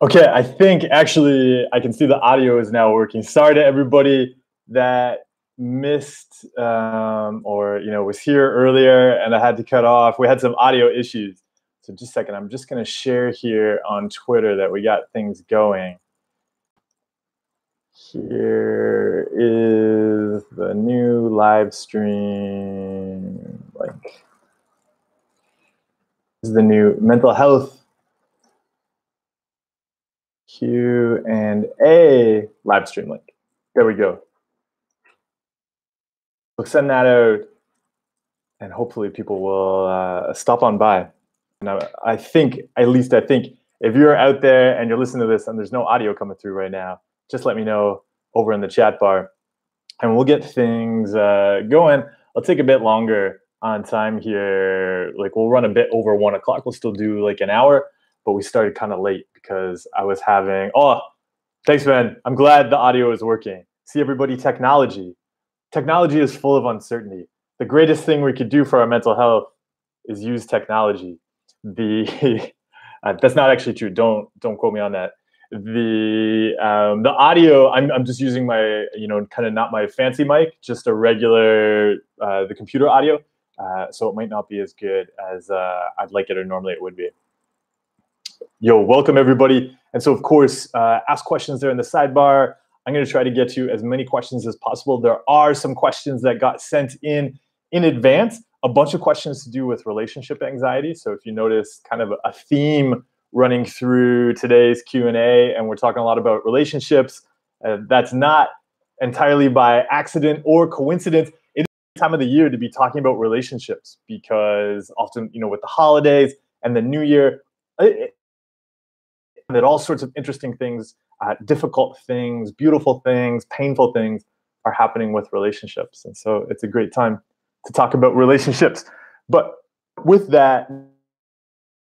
Okay, I think actually I can see the audio is now working. Sorry to everybody that missed or was here earlier and I had to cut off. We had some audio issues. So just a second, I'm just going to share here on Twitter that we got things going. Here is the new live stream link. This is the new mental health Q&A live stream link. There we go. We'll send that out, and hopefully people will stop on by. And I think, if you're out there and you're listening to this and there's no audio coming through right now, just let me know over in the chat bar, and we'll get things going. I'll take a bit longer on time here. Like, we'll run a bit over 1 o'clock. We'll still do like an hour, but we started kind of late because I was having, thanks, man. I'm glad the audio is working. See, everybody, technology is full of uncertainty. The greatest thing we could do for our mental health is use technology. That's not actually true. Don't quote me on that. The audio, I'm just using my, kind of not my fancy mic, just a regular, the computer audio. So it might not be as good as I'd like it or normally it would be. Yo, welcome everybody. And so of course, ask questions there in the sidebar. I'm going to try to get to as many questions as possible. There are some questions that got sent in advance, a bunch of questions to do with relationship anxiety. So if you notice kind of a theme running through today's Q&A, and we're talking a lot about relationships, that's not entirely by accident or coincidence. It is the time of the year to be talking about relationships because often, with the holidays and the new year, that all sorts of interesting things, difficult things, beautiful things, painful things are happening with relationships. And so it's a great time to talk about relationships. But with that,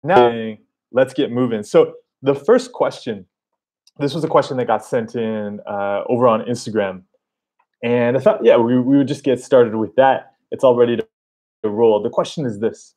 now let's get moving. So the first question, this was a question that got sent in over on Instagram. And I thought, we would just get started with that. It's all ready to roll. The question is this: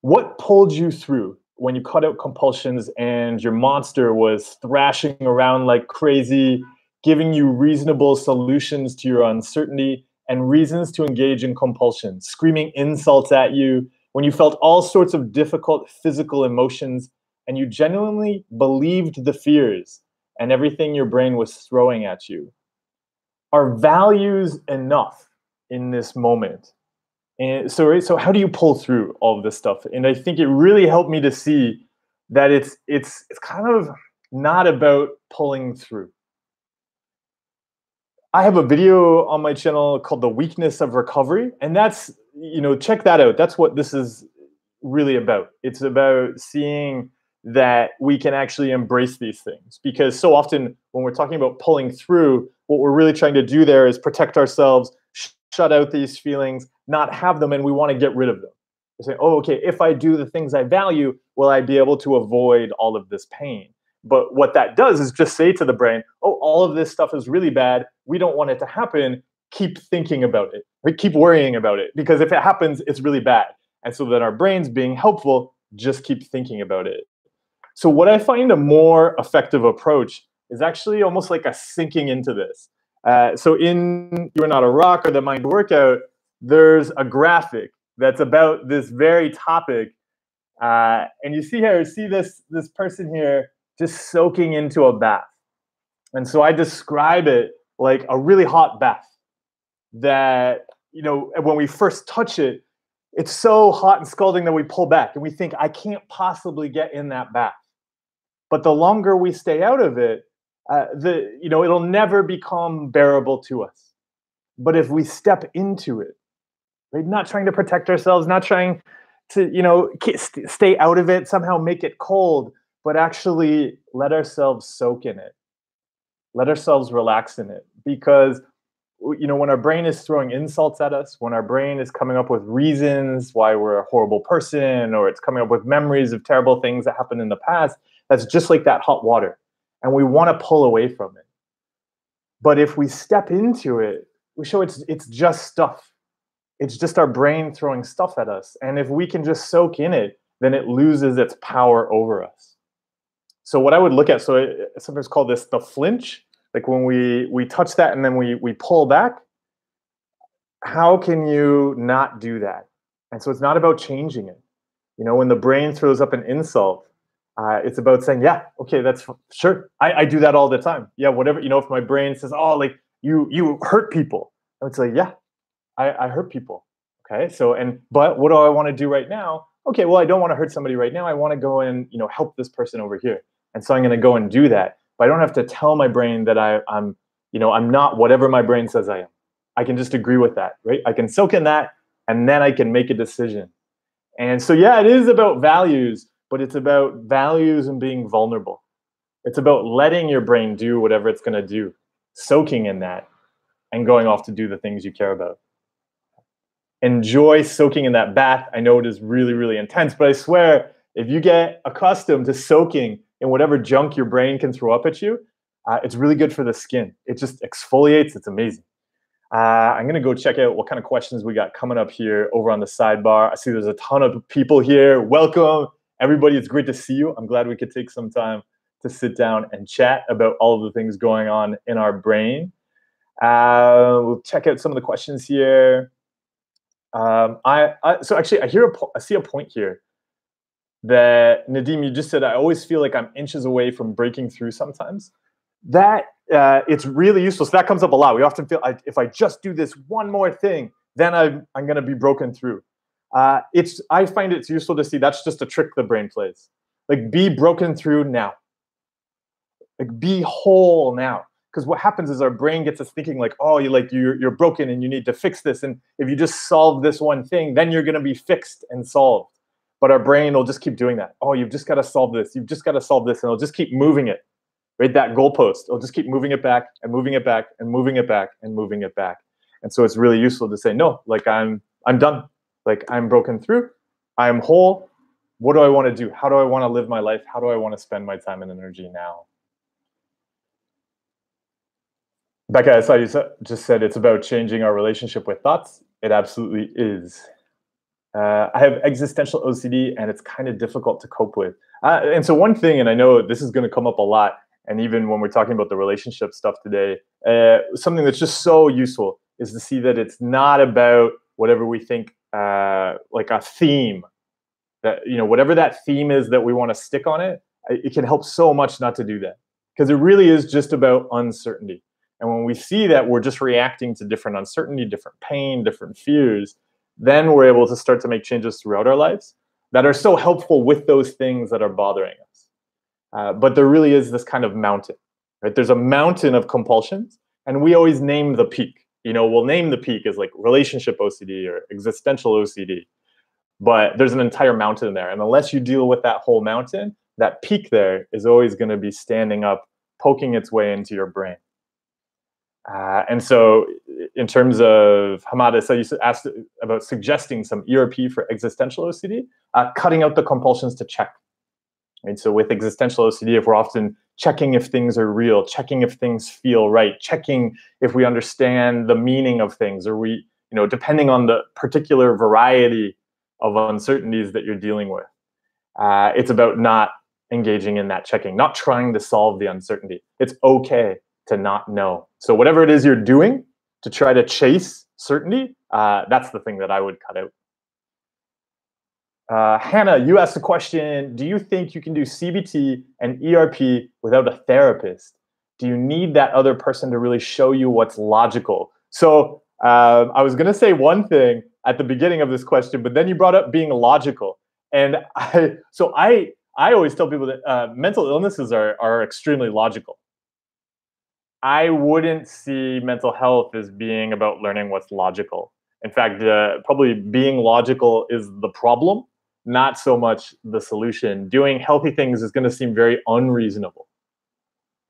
what pulled you through when you cut out compulsions and your monster was thrashing around like crazy, giving you reasonable solutions to your uncertainty and reasons to engage in compulsion, screaming insults at you, when you felt all sorts of difficult physical emotions and you genuinely believed the fears and everything your brain was throwing at you? Are values enough in this moment? And so how do you pull through all of this stuff? And I think it really helped me to see that it's kind of not about pulling through. I have a video on my channel called The Weakness of Recovery, and that's, check that out. That's what this is really about. It's about seeing that we can actually embrace these things, because so often when we're talking about pulling through, what we're really trying to do there is protect ourselves, shut out these feelings, not have them, and we want to get rid of them. We're saying, okay, if I do the things I value, will I be able to avoid all of this pain? But what that does is just say to the brain, all of this stuff is really bad. We don't want it to happen. Keep thinking about it, or keep worrying about it, because if it happens, it's really bad. And so that our brains, being helpful, just keep thinking about it. So what I find a more effective approach is actually almost like a sinking into this. So in You're Not a Rock or the Mind Workout, there's a graphic that's about this very topic. And you see this person here just soaking into a bath. And so I describe it like a really hot bath that, when we first touch it, it's so hot and scalding that we pull back and we think, I can't possibly get in that bath. But the longer we stay out of it, it'll never become bearable to us. But if we step into it, right, not trying to protect ourselves, not trying to, stay out of it, somehow make it cold, but actually let ourselves soak in it. Let ourselves relax in it. Because, when our brain is throwing insults at us, when our brain is coming up with reasons why we're a horrible person, or it's coming up with memories of terrible things that happened in the past, that's just like that hot water. And we want to pull away from it. But if we step into it, we show it's just stuff. It's just our brain throwing stuff at us. And if we can just soak in it, then it loses its power over us. So what I would look at, so I sometimes call this the flinch, like when we touch that and then we pull back. How can you not do that? And so it's not about changing it. You know, when the brain throws up an insult, it's about saying, yeah, okay, that's sure. I do that all the time. Yeah, whatever. You know, if my brain says, oh, like you hurt people, I would say, yeah, I hurt people. Okay, so but what do I want to do right now? Okay, well, I don't want to hurt somebody right now. I want to go and help this person over here, and so I'm going to go and do that. But I don't have to tell my brain that I'm not whatever my brain says I am. I can just agree with that, right? I can soak in that, and then I can make a decision. And so, yeah, it is about values, but it's about values and being vulnerable. It's about letting your brain do whatever it's going to do, soaking in that, and going off to do the things you care about. Enjoy soaking in that bath. I know it is really, really intense, but I swear, if you get accustomed to soaking in whatever junk your brain can throw up at you, it's really good for the skin. It just exfoliates. It's amazing. I'm going to go check out what kind of questions we got coming up here over on the sidebar. I see there's a ton of people here. Welcome, everybody. It's great to see you. I'm glad we could take some time to sit down and chat about all of the things going on in our brain. We'll check out some of the questions here. So actually, I see a point here that Nadim, you just said, I always feel like I'm inches away from breaking through sometimes. That it's really useful. So that comes up a lot. We often feel if I just do this one more thing, then I'm going to be broken through. I find it's useful to see that's just a trick the brain plays. Like, be broken through now. Like, be whole now. Because what happens is our brain gets us thinking like, oh, you're broken and you need to fix this. And if you just solve this one thing, then you're going to be fixed and solved. But our brain will just keep doing that. Oh, you've just got to solve this. You've just got to solve this. And it'll just keep moving it. Right, that goalpost. It'll just keep moving it back and moving it back and moving it back and moving it back. And so it's really useful to say, no, like I'm done. Like, I'm broken through. I'm whole. What do I want to do? How do I want to live my life? How do I want to spend my time and energy now? Becca, I saw you just said it's about changing our relationship with thoughts. It absolutely is. I have existential OCD, and it's kind of difficult to cope with. And so one thing, and I know this is going to come up a lot, and even when we're talking about the relationship stuff today, something that's just so useful is to see that it's not about whatever we think, like a theme. That, whatever that theme is that we want to stick on it, it can help so much not to do that. Because it really is just about uncertainty. And when we see that we're just reacting to different uncertainty, different pain, different fears, then we're able to start to make changes throughout our lives that are so helpful with those things that are bothering us. But there really is this kind of mountain, right? There's a mountain of compulsions, and we always name the peak. We'll name the peak as like relationship OCD or existential OCD, but there's an entire mountain there. And unless you deal with that whole mountain, that peak there is always going to be standing up, poking its way into your brain. And so in terms of Hamada, so you asked about suggesting some ERP for existential OCD, cutting out the compulsions to check. Right? So with existential OCD, if we're often checking if things are real, checking if things feel right, checking if we understand the meaning of things, or we, depending on the particular variety of uncertainties that you're dealing with, it's about not engaging in that checking, not trying to solve the uncertainty. It's okay to not know. So whatever it is you're doing to try to chase certainty, that's the thing that I would cut out. Hannah, you asked the question, do you think you can do CBT and ERP without a therapist? Do you need that other person to really show you what's logical? So I was going to say one thing at the beginning of this question, but then you brought up being logical. And I always tell people that mental illnesses are extremely logical. I wouldn't see mental health as being about learning what's logical. In fact, probably being logical is the problem, not so much the solution. Doing healthy things is going to seem very unreasonable.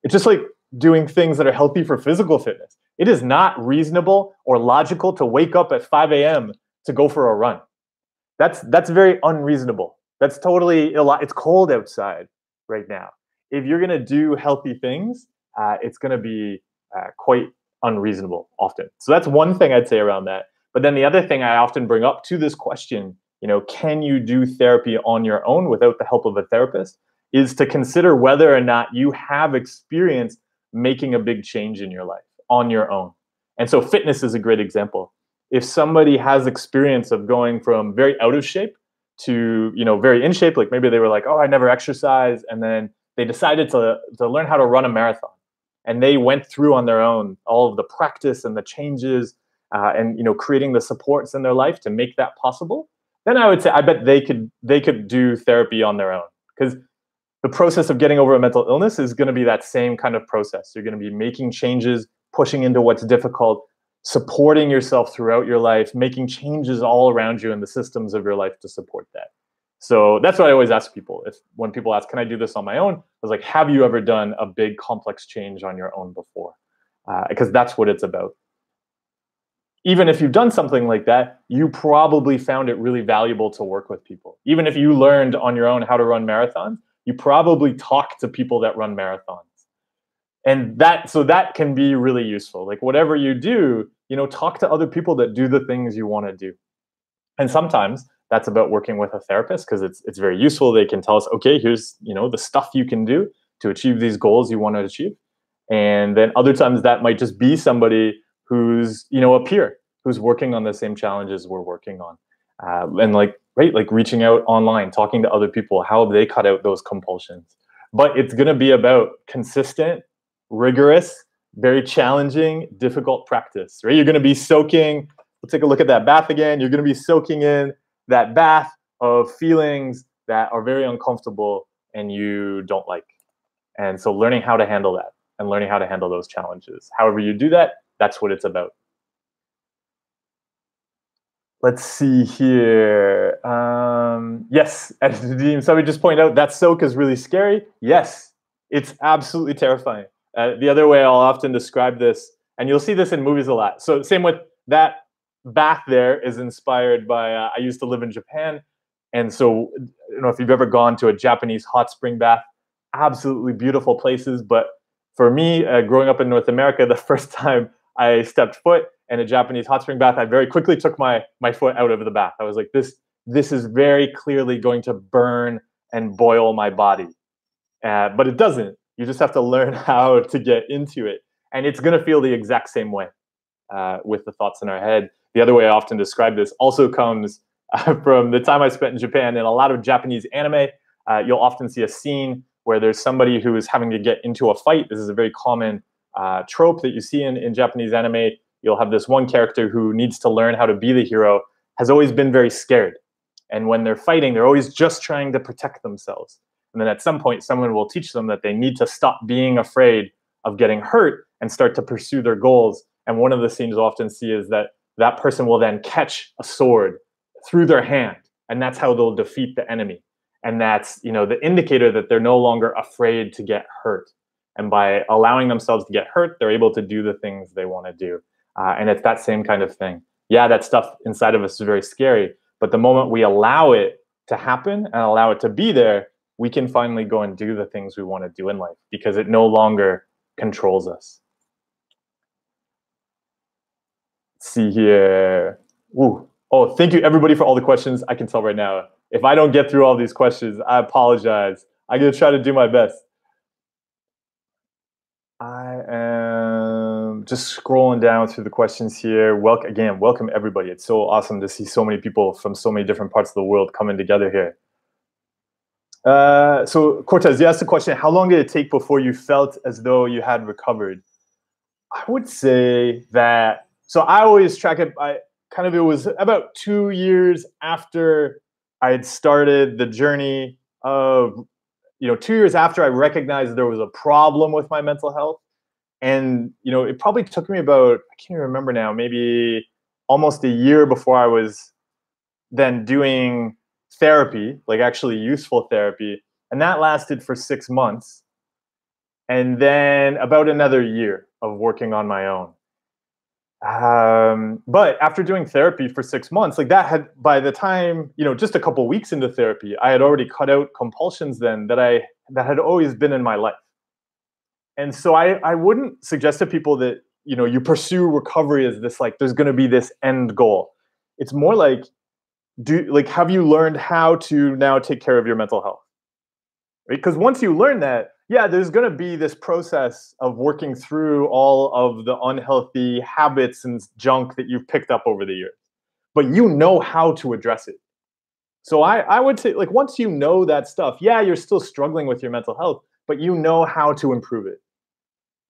It's just like doing things that are healthy for physical fitness. It is not reasonable or logical to wake up at 5 a.m. to go for a run. That's very unreasonable. That's totally it's cold outside right now. If you're going to do healthy things, it's going to be quite unreasonable often. So that's one thing I'd say around that. But then the other thing I often bring up to this question, can you do therapy on your own without the help of a therapist? is to consider whether or not you have experienced making a big change in your life on your own. And so fitness is a great example. If somebody has experience of going from very out of shape to, very in shape, like maybe they were like, oh, I never exercise, and then they decided to learn how to run a marathon, and they went through on their own all of the practice and the changes, and creating the supports in their life to make that possible, then I would say I bet they could do therapy on their own, because the process of getting over a mental illness is going to be that same kind of process. You're going to be making changes, pushing into what's difficult, supporting yourself throughout your life, making changes all around you in the systems of your life to support that. So that's what I always ask people. When people ask, can I do this on my own? I was like, have you ever done a big complex change on your own before? Because that's what it's about. Even if you've done something like that, you probably found it really valuable to work with people. Even if you learned on your own how to run marathons, you probably talk to people that run marathons. And that can be really useful. Like whatever you do, talk to other people that do the things you want to do. And sometimes that's about working with a therapist, because it's very useful. They can tell us, okay, here's, the stuff you can do to achieve these goals you want to achieve. And then other times that might just be somebody who's, a peer who's working on the same challenges we're working on. And like reaching out online, talking to other people, how have they cut out those compulsions? But it's going to be about consistent, rigorous, very challenging, difficult practice, right? You're going to be soaking. We'll take a look at that bath again. You're going to be soaking in that bath of feelings that are very uncomfortable and you don't like. And so learning how to handle that and learning how to handle those challenges. However you do that, that's what it's about. Let's see here. Yes, somebody just pointed out that soak is really scary. Yes, it's absolutely terrifying. The other way I'll often describe this, and you'll see this in movies a lot. So same with that bath there is inspired by, I used to live in Japan. And so, if you've ever gone to a Japanese hot spring bath, absolutely beautiful places. But for me, growing up in North America, the first time I stepped foot in a Japanese hot spring bath, I very quickly took my foot out of the bath. I was like, this is very clearly going to burn and boil my body. But it doesn't. You just have to learn how to get into it. And it's going to feel the exact same way with the thoughts in our head. The other way I often describe this also comes from the time I spent in Japan. In a lot of Japanese anime, you'll often see a scene where there's somebody who is having to get into a fight. This is a very common trope that you see in Japanese anime. You'll have this one character who needs to learn how to be the hero, has always been very scared. And when they're fighting, they're always just trying to protect themselves. And then at some point, someone will teach them that they need to stop being afraid of getting hurt and start to pursue their goals. And one of the scenes you'll often see is that person will then catch a sword through their hand. And that's how they'll defeat the enemy. And that's, the indicator that they're no longer afraid to get hurt. And by allowing themselves to get hurt, they're able to do the things they want to do. And it's that same kind of thing. Yeah, that stuff inside of us is very scary. But the moment we allow it to happen and allow it to be there, we can finally go and do the things we want to do in life because it no longer controls us. Let's see here. Ooh. Oh, thank you everybody for all the questions. I can tell right now, if I don't get through all these questions, I apologize. I'm going to try to do my best. I am just scrolling down through the questions here. Welcome everybody. It's so awesome to see so many people from so many different parts of the world coming together here. So Cortez, you asked the question, how long did it take before you felt as though you had recovered? I would say that, so I always track it, it was about 2 years after I had started the journey of, 2 years after I recognized there was a problem with my mental health. And, it probably took me about, I can't even remember now, maybe almost a year before I was then doing therapy, like actually useful therapy. And that lasted for 6 months. And then about another year of working on my own. But after doing therapy for 6 months, like that had, by the time, just a couple weeks into therapy, I had already cut out compulsions then that had always been in my life. And so I wouldn't suggest to people that, you pursue recovery as this, like, there's going to be this end goal. It's more like, have you learned how to now take care of your mental health? Because once you learn that, yeah, there's going to be this process of working through all of the unhealthy habits and junk that you've picked up over the years, but you know how to address it. So I would say, like, once you know that stuff, yeah, you're still struggling with your mental health, but you know how to improve it.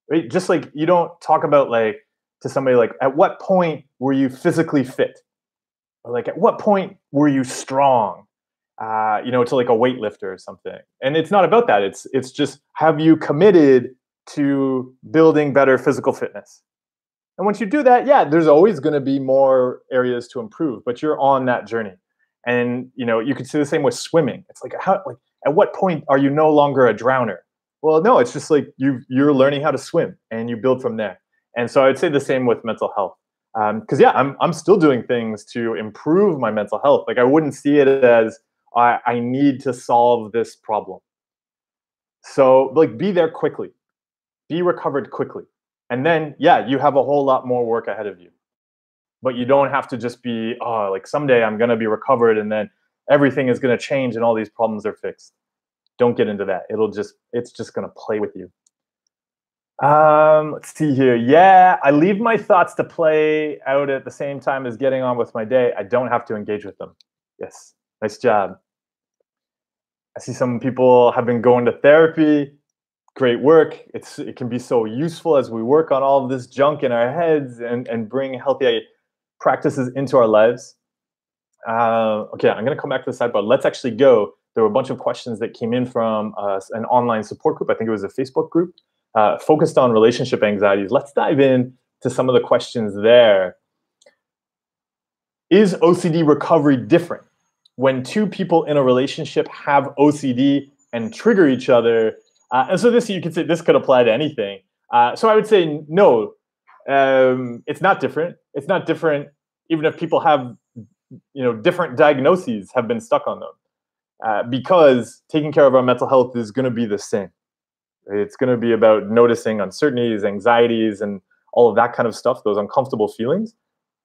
Right? Just like you don't talk about, like, to somebody, like, at what point were you physically fit? Or like, at what point were you strong? To like a weightlifter or something. And it's not about that. It's just, have you committed to building better physical fitness? And once you do that, yeah, there's always going to be more areas to improve, but you're on that journey. And you could see the same with swimming. It's like, at what point are you no longer a drowner? Well, no, it's just like you're learning how to swim and you build from there. And so I'd say the same with mental health. Because yeah, I'm still doing things to improve my mental health. Like, I wouldn't see it as I need to solve this problem. So, like, be there quickly, be recovered quickly, and then yeah, you have a whole lot more work ahead of you. But you don't have to just be, oh, like, someday I'm gonna be recovered and then everything is gonna change and all these problems are fixed. Don't get into that. It's just gonna play with you. Let's see here. Yeah, I leave my thoughts to play out at the same time as getting on with my day. I don't have to engage with them. Yes, nice job. I see some people have been going to therapy. Great work. It can be so useful as we work on all of this junk in our heads and bring healthy practices into our lives. Okay, I'm going to come back to the sidebar. Let's actually go. There were a bunch of questions that came in from an online support group. I think it was a Facebook group focused on relationship anxieties. Let's dive in to some of the questions there. Is OCD recovery different when two people in a relationship have OCD and trigger each other? And so you could say this could apply to anything. So I would say no, it's not different. It's not different even if people have different diagnoses, have been stuck on them, because taking care of our mental health is going to be the same. It's going to be about noticing uncertainties, anxieties, and all of that kind of stuff, those uncomfortable feelings,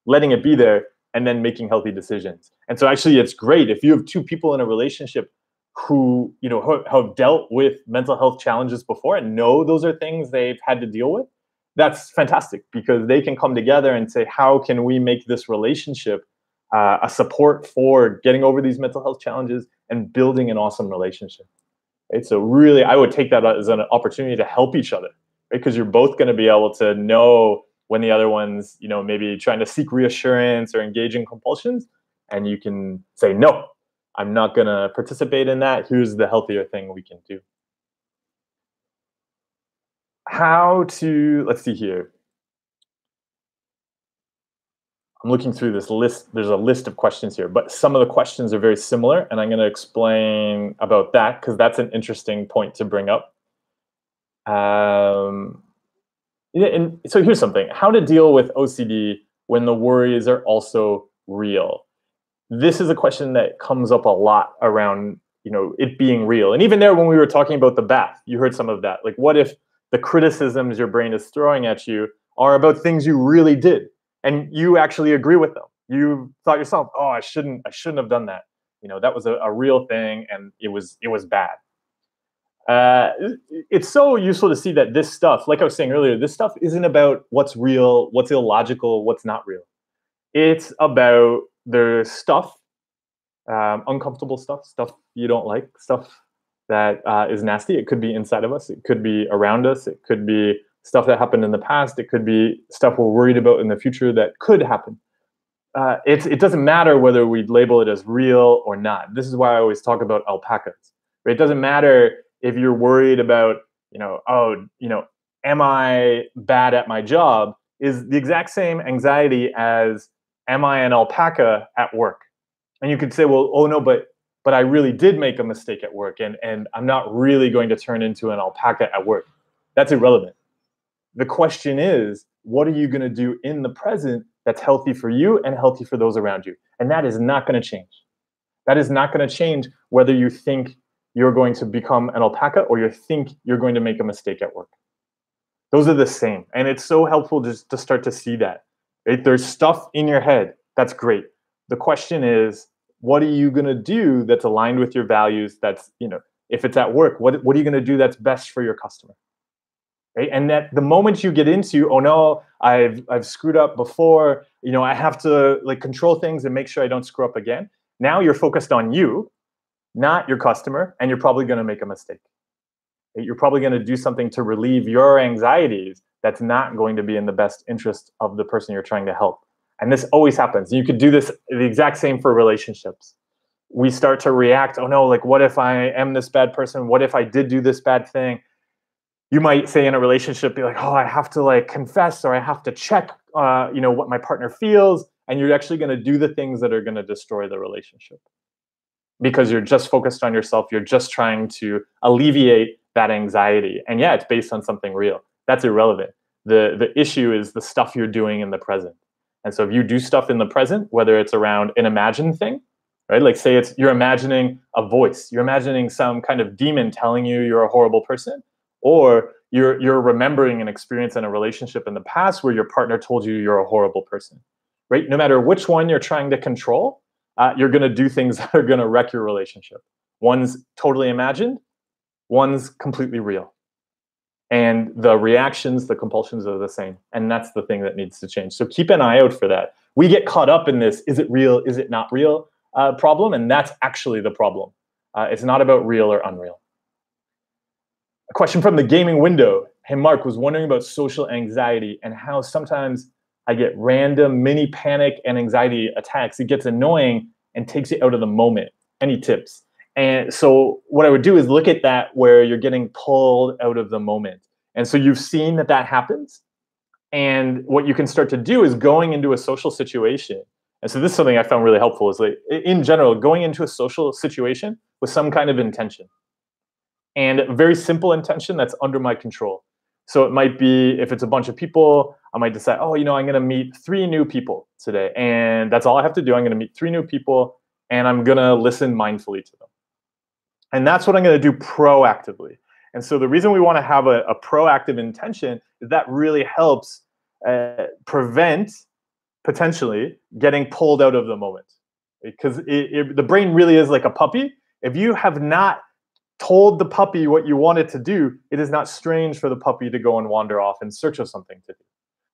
letting it be there, and then making healthy decisions. And so actually, it's great if you have two people in a relationship who have dealt with mental health challenges before and know those are things they've had to deal with. That's fantastic, because they can come together and say, how can we make this relationship a support for getting over these mental health challenges and building an awesome relationship. Right? So really, I would take that as an opportunity to help each other, right? Because you're both going to be able to know when the other one's, maybe trying to seek reassurance or engage in compulsions, and you can say, no, I'm not going to participate in that. Here's the healthier thing we can do. Let's see here. I'm looking through this list. There's a list of questions here, but some of the questions are very similar, and I'm going to explain about that because that's an interesting point to bring up. And so here's something: how to deal with OCD when the worries are also real. This is a question that comes up a lot around, it being real. And even there, when we were talking about the bath, you heard some of that. Like, what if the criticisms your brain is throwing at you are about things you really did, and you actually agree with them? You thought yourself, oh, I shouldn't have done that. That was a real thing, and it was bad. It's so useful to see that this stuff, like I was saying earlier, this stuff isn't about what's real, what's illogical, what's not real. It's about the stuff, uncomfortable stuff you don't like, stuff that is nasty. It could be inside of us. It could be around us. It could be stuff that happened in the past. It could be stuff we're worried about in the future that could happen. It doesn't matter whether we label it as real or not. This is why I always talk about alpacas. Right? It doesn't matter if you're worried about, am I bad at my job? Is the exact same anxiety as, am I an alpaca at work? And you could say, well, oh no, but I really did make a mistake at work, and I'm not really going to turn into an alpaca at work. That's irrelevant. The question is, what are you going to do in the present that's healthy for you and healthy for those around you? And that is not going to change. That is not going to change whether you think you're going to become an alpaca or you think you're going to make a mistake at work. Those are the same. And it's so helpful just to start to see that. Right? There's stuff in your head. That's great. The question is, what are you going to do that's aligned with your values, that's If it's at work, what are you going to do that's best for your customer? Right? And that the moment you get into, oh no, I've screwed up before, I have to like control things and make sure I don't screw up again. Now you're focused on you, not your customer, and you're probably going to make a mistake. Right? You're probably going to do something to relieve your anxieties that's not going to be in the best interest of the person you're trying to help. And this always happens. You could do this the exact same for relationships. We start to react, oh no, like what if I am this bad person? What if I did do this bad thing? You might say in a relationship, be like, oh, I have to like confess, or I have to check, what my partner feels. And you're actually going to do the things that are going to destroy the relationship because you're just focused on yourself. You're just trying to alleviate that anxiety. And yeah, it's based on something real. That's irrelevant. The issue is the stuff you're doing in the present. And so if you do stuff in the present, whether it's around an imagined thing, right? Like say you're imagining a voice, you're imagining some kind of demon telling you you're a horrible person, or you're remembering an experience in a relationship in the past where your partner told you you're a horrible person, right? No matter which one you're trying to control, you're going to do things that are going to wreck your relationship. One's totally imagined, one's completely real. And the reactions, the compulsions are the same. And that's the thing that needs to change. So keep an eye out for that. We get caught up in this, is it real, is it not real problem? And that's actually the problem. It's not about real or unreal. A question from the gaming window. Hey, Mark, was wondering about social anxiety and how sometimes I get random mini panic and anxiety attacks. It gets annoying and takes you out of the moment. Any tips? And so what I would do is look at that where you're getting pulled out of the moment. And so you've seen that happens. And what you can start to do is going into a social situation. And so this is something I found really helpful is like, in general, going into a social situation with some kind of intention. And a very simple intention that's under my control. So it might be, if it's a bunch of people, I might decide, oh, I'm going to meet 3 new people today. And that's all I have to do. I'm going to meet 3 new people and I'm going to listen mindfully to them. And that's what I'm going to do proactively. And so the reason we want to have a proactive intention is that really helps prevent potentially getting pulled out of the moment. Because the brain really is like a puppy. If you have not told the puppy what you want it to do, it is not strange for the puppy to go and wander off in search of something to do.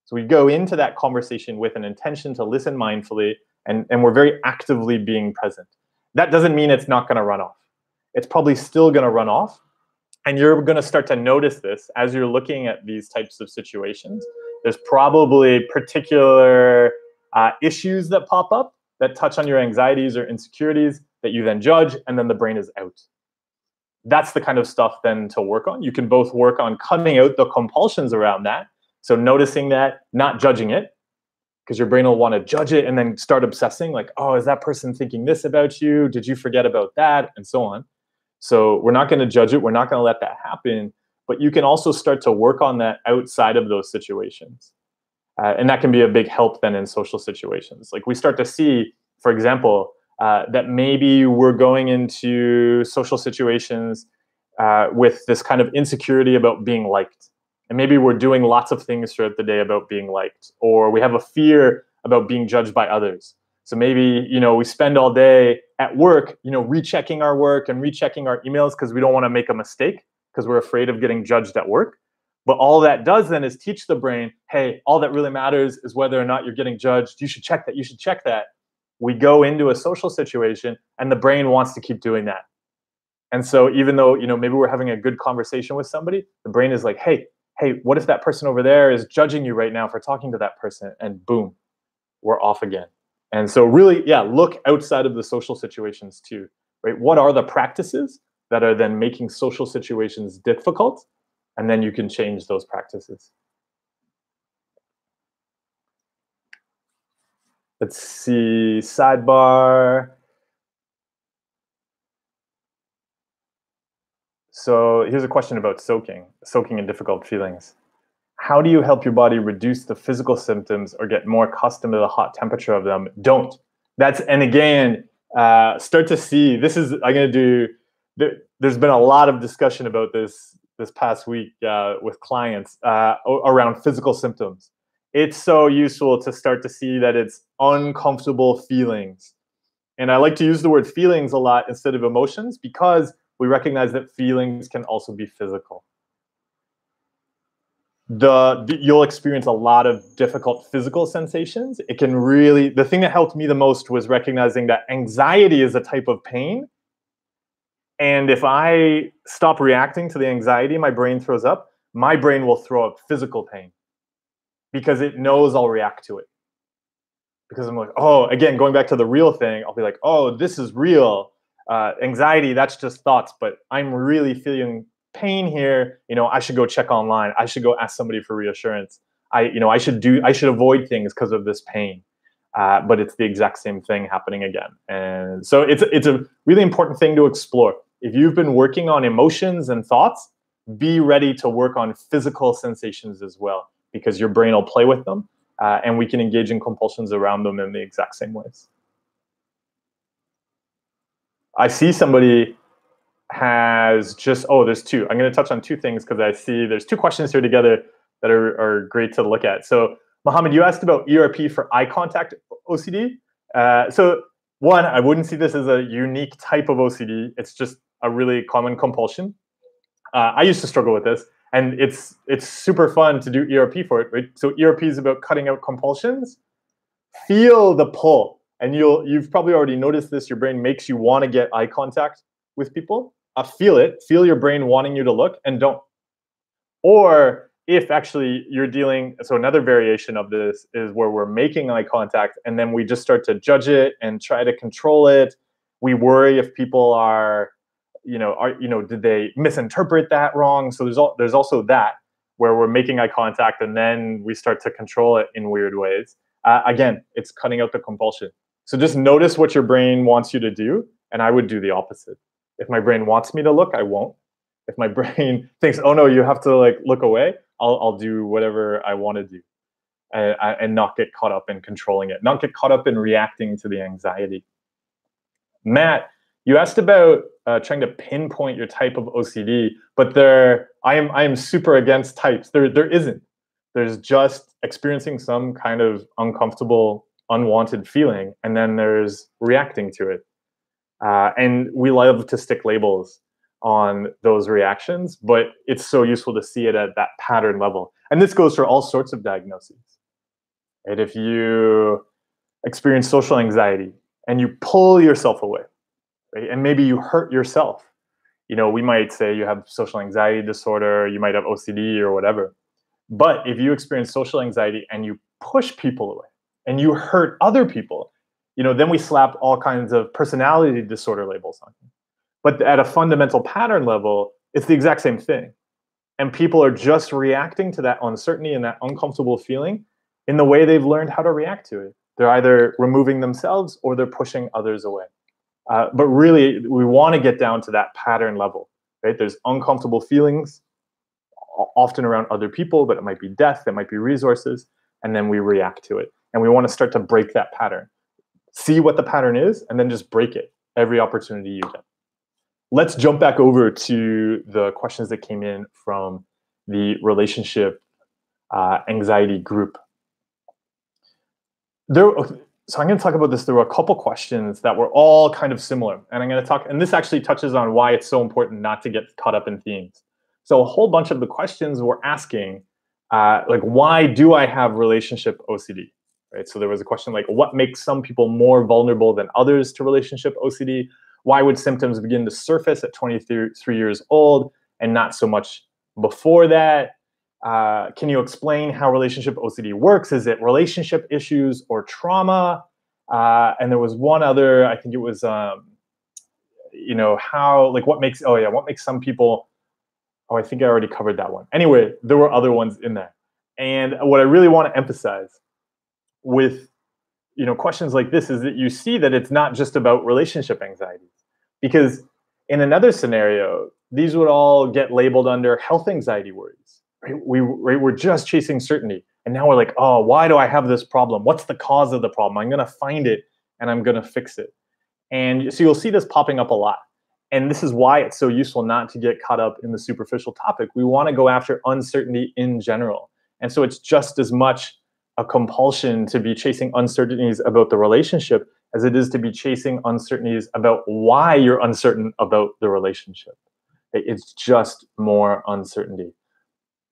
So we go into that conversation with an intention to listen mindfully, and we're very actively being present. That doesn't mean it's not going to run off. It's probably still going to run off. And you're going to start to notice this as you're looking at these types of situations. There's probably particular issues that pop up that touch on your anxieties or insecurities that you then judge, and then the brain is out. That's the kind of stuff then to work on. You can both work on cutting out the compulsions around that. So noticing that, not judging it, because your brain will want to judge it and then start obsessing like, oh, is that person thinking this about you? Did you forget about that? And so on. So we're not going to judge it. We're not going to let that happen. But you can also start to work on that outside of those situations. And that can be a big help then in social situations. Like we start to see, for example, that maybe we're going into social situations with this kind of insecurity about being liked. And maybe we're doing lots of things throughout the day about being liked, or we have a fear about being judged by others. So maybe, we spend all day at work, rechecking our work and rechecking our emails because we don't want to make a mistake because we're afraid of getting judged at work. But all that does then is teach the brain, hey, all that really matters is whether or not you're getting judged. You should check that. You should check that. We go into a social situation and the brain wants to keep doing that. And so even though, maybe we're having a good conversation with somebody, the brain is like, hey, what if that person over there is judging you right now for talking to that person? And boom, we're off again. And so really, look outside of the social situations too, right? What are the practices that are then making social situations difficult? And then you can change those practices. Let's see, sidebar. So here's a question about soaking and difficult feelings. How do you help your body reduce the physical symptoms or get more accustomed to the hot temperature of them? Don't. And again, start to see, there's been a lot of discussion about this past week with clients around physical symptoms. It's so useful to start to see that it's uncomfortable feelings. And I like to use the word feelings a lot instead of emotions, because we recognize that feelings can also be physical. You'll experience a lot of difficult physical sensations. It can really, the thing that helped me the most was recognizing that anxiety is a type of pain. And if I stop reacting to the anxiety my brain throws up, my brain will throw up physical pain because it knows I'll react to it. Because I'm like, oh, again, going back to the real thing, I'll be like, oh, this is real. Anxiety, that's just thoughts, but I'm really feeling pain here. I should go check online. I should go ask somebody for reassurance. I should avoid things because of this pain. But it's the exact same thing happening again. And so it's a really important thing to explore. If you've been working on emotions and thoughts, be ready to work on physical sensations as well, because your brain will play with them, and we can engage in compulsions around them in the exact same ways. I see somebody has just, there's two. I'm going to touch on two things because I see there's two questions here together that are great to look at. So Mohammed, you asked about ERP for eye contact OCD. So one, I wouldn't see this as a unique type of OCD. It's just a really common compulsion. I used to struggle with this, and it's super fun to do ERP for it, right? So ERP is about cutting out compulsions. Feel the pull, and you've probably already noticed this. Your brain makes you want to get eye contact with people. Feel it. Feel your brain wanting you to look, and don't. Or if actually you're dealing, so another variation of this is where we're making eye contact, and then we just start to judge it and try to control it. We worry if people are, did they misinterpret that wrong? So there's also that, where we're making eye contact and then we start to control it in weird ways. Again, it's cutting out the compulsion. So just notice what your brain wants you to do, and I would do the opposite. If my brain wants me to look, I won't. If my brain thinks, oh no, you have to look away, I'll do whatever I want to do, and not get caught up in controlling it, not get caught up in reacting to the anxiety. Matt, you asked about trying to pinpoint your type of OCD, but I am super against types. There isn't. There's just experiencing some kind of uncomfortable, unwanted feeling, and then there's reacting to it. And we love to stick labels on those reactions, but it's so useful to see it at that pattern level. And this goes for all sorts of diagnoses. Right? If you experience social anxiety and you pull yourself away, right? And maybe you hurt yourself, we might say you have social anxiety disorder, you might have OCD or whatever. But if you experience social anxiety and you push people away and you hurt other people, then we slap all kinds of personality disorder labels on you. But at a fundamental pattern level, it's the exact same thing. And people are just reacting to that uncertainty and that uncomfortable feeling in the way they've learned how to react to it. They're either removing themselves or they're pushing others away. But really, we want to get down to that pattern level, right? There's uncomfortable feelings, often around other people, but it might be death, it might be resources, and then we react to it. And we want to start to break that pattern. See what the pattern is, and then just break it every opportunity you get. Let's jump back over to the questions that came in from the relationship anxiety group. So I'm going to talk about this. There were a couple questions that were all kind of similar, and I'm going to talk, and this actually touches on why it's so important not to get caught up in themes. So a whole bunch of the questions were asking, why do I have relationship OCD? Right? So there was a question like, what makes some people more vulnerable than others to relationship OCD? Why would symptoms begin to surface at 23 years old and not so much before that? Can you explain how relationship OCD works? Is it relationship issues or trauma? And there was one other, I think it was, what makes some people, I think I already covered that one. Anyway, there were other ones in there. And what I really want to emphasize with questions like this is that you see that it's not just about relationship anxieties, because in another scenario, these would all get labeled under health anxiety worries. Right? We're just chasing certainty, and now we're like, oh, why do I have this problem? What's the cause of the problem? I'm going to find it and I'm going to fix it. And so you'll see this popping up a lot. And this is why it's so useful not to get caught up in the superficial topic. We want to go after uncertainty in general. And so it's just as much a compulsion to be chasing uncertainties about the relationship as it is to be chasing uncertainties about why you're uncertain about the relationship. It's just more uncertainty.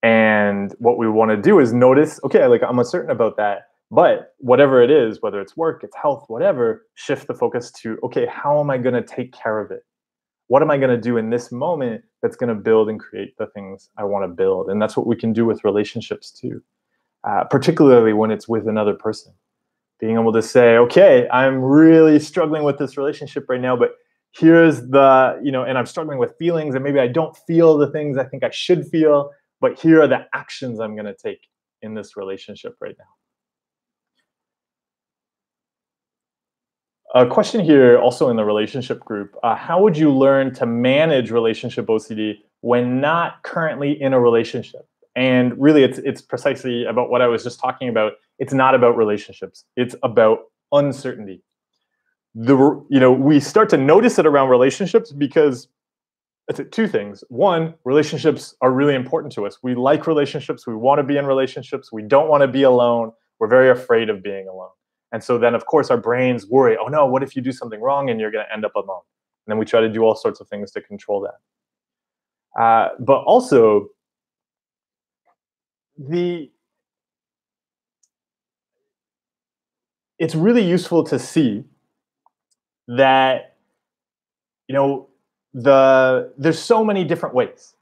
And what we want to do is notice, okay, like I'm uncertain about that, but whatever it is, whether it's work, it's health, whatever, shift the focus to, okay, how am I going to take care of it? What am I going to do in this moment that's going to build and create the things I want to build? And that's what we can do with relationships too, particularly when it's with another person. Being able to say, okay, I'm really struggling with this relationship right now, but here's the, and I'm struggling with feelings, and maybe I don't feel the things I think I should feel, but here are the actions I'm going to take in this relationship right now. A question here also in the relationship group, how would you learn to manage relationship OCD when not currently in a relationship? And really, it's precisely about what I was just talking about. It's not about relationships. It's about uncertainty. We start to notice it around relationships because it's two things. One, relationships are really important to us. We like relationships. We want to be in relationships. We don't want to be alone. We're very afraid of being alone. And so then, of course, our brains worry, oh no, what if you do something wrong and you're going to end up alone? And then we try to do all sorts of things to control that. But also, it's really useful to see that, there's so many different ways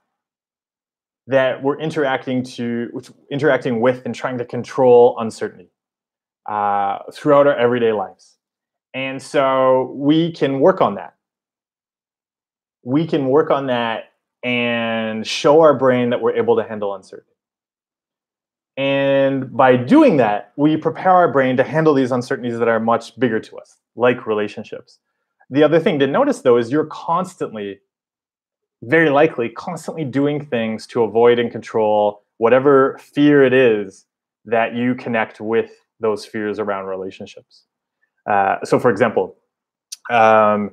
that we're interacting with and trying to control uncertainty throughout our everyday lives. And so we can work on that. We can work on that and show our brain that we're able to handle uncertainty. And by doing that, we prepare our brain to handle these uncertainties that are much bigger to us, like relationships. The other thing to notice, though, is you're very likely constantly doing things to avoid and control whatever fear it is that you connect with those fears around relationships. So for example, I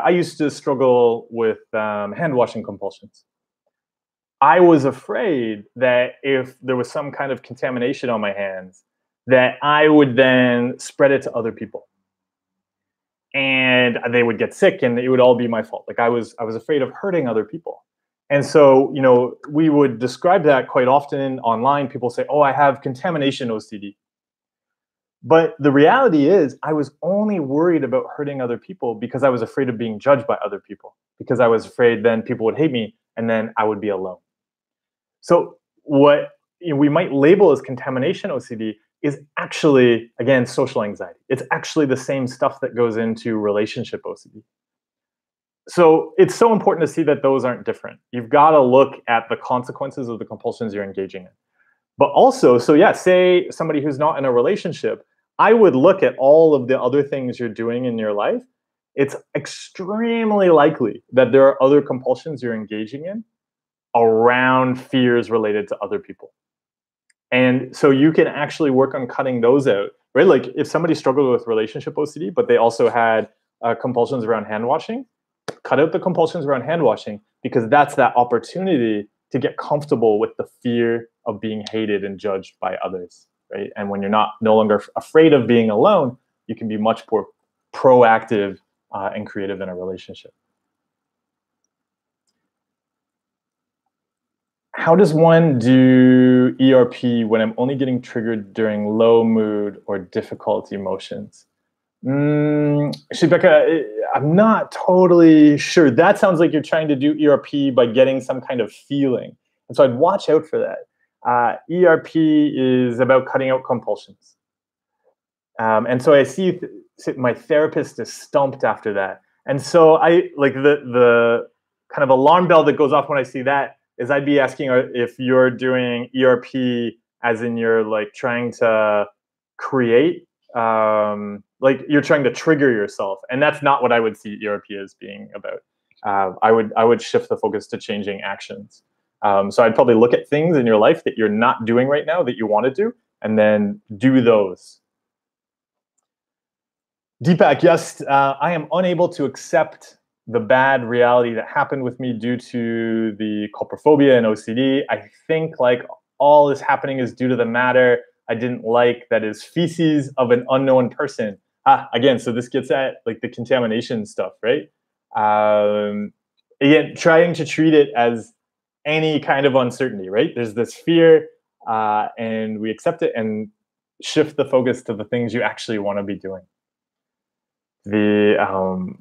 used to struggle with hand washing compulsions. I was afraid that if there was some kind of contamination on my hands, that I would then spread it to other people. And they would get sick and it would all be my fault. Like I was afraid of hurting other people. And so, we would describe that quite often online. People say, oh, I have contamination OCD. But the reality is I was only worried about hurting other people because I was afraid of being judged by other people, because I was afraid then people would hate me and then I would be alone. So what we might label as contamination OCD is actually, again, social anxiety. It's actually the same stuff that goes into relationship OCD. So it's so important to see that those aren't different. You've got to look at the consequences of the compulsions you're engaging in. But also, say somebody who's not in a relationship, I would look at all of the other things you're doing in your life. It's extremely likely that there are other compulsions you're engaging in around fears related to other people. And so you can actually work on cutting those out, right? Like if somebody struggled with relationship OCD, but they also had compulsions around hand washing, cut out the compulsions around hand washing, because that's that opportunity to get comfortable with the fear of being hated and judged by others, right? And when you're no longer afraid of being alone, you can be much more proactive and creative in a relationship. How does one do ERP when I'm only getting triggered during low mood or difficult emotions? Rebecca, I'm not totally sure. That sounds like you're trying to do ERP by getting some kind of feeling. And so I'd watch out for that. ERP is about cutting out compulsions. And so I see my therapist is stumped after that. And so I like the kind of alarm bell that goes off when I see that is I'd be asking if you're doing ERP as in you're like trying to create, like you're trying to trigger yourself. And that's not what I would see ERP as being about. I would shift the focus to changing actions. So I'd probably look at things in your life that you're not doing right now that you want to do, and then do those. Deepak, yes, I am unable to accept the bad reality that happened with me due to the coprophobia and OCD. I think like all this happening is due to the matter I didn't like, that is feces of an unknown person. Again, so this gets at like the contamination stuff, right? Again, trying to treat it as any kind of uncertainty, right? There's this fear, and we accept it and shift the focus to the things you actually want to be doing. The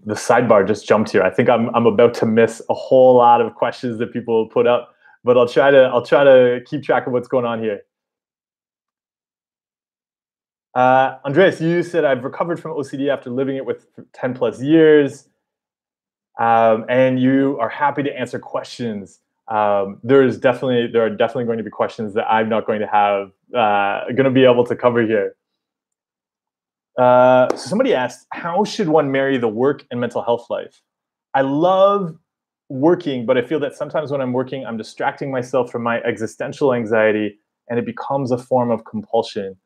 sidebar just jumped here. I think I'm about to miss a whole lot of questions that people put up, but I'll try to keep track of what's going on here. Andreas, you said I've recovered from OCD after living it with 10 plus years, and you are happy to answer questions. There are definitely going to be questions that I'm not going to have going to be able to cover here. So somebody asked, how should one marry the work and mental health life? I love working, but I feel that sometimes when I'm working, I'm distracting myself from my existential anxiety, and it becomes a form of compulsion.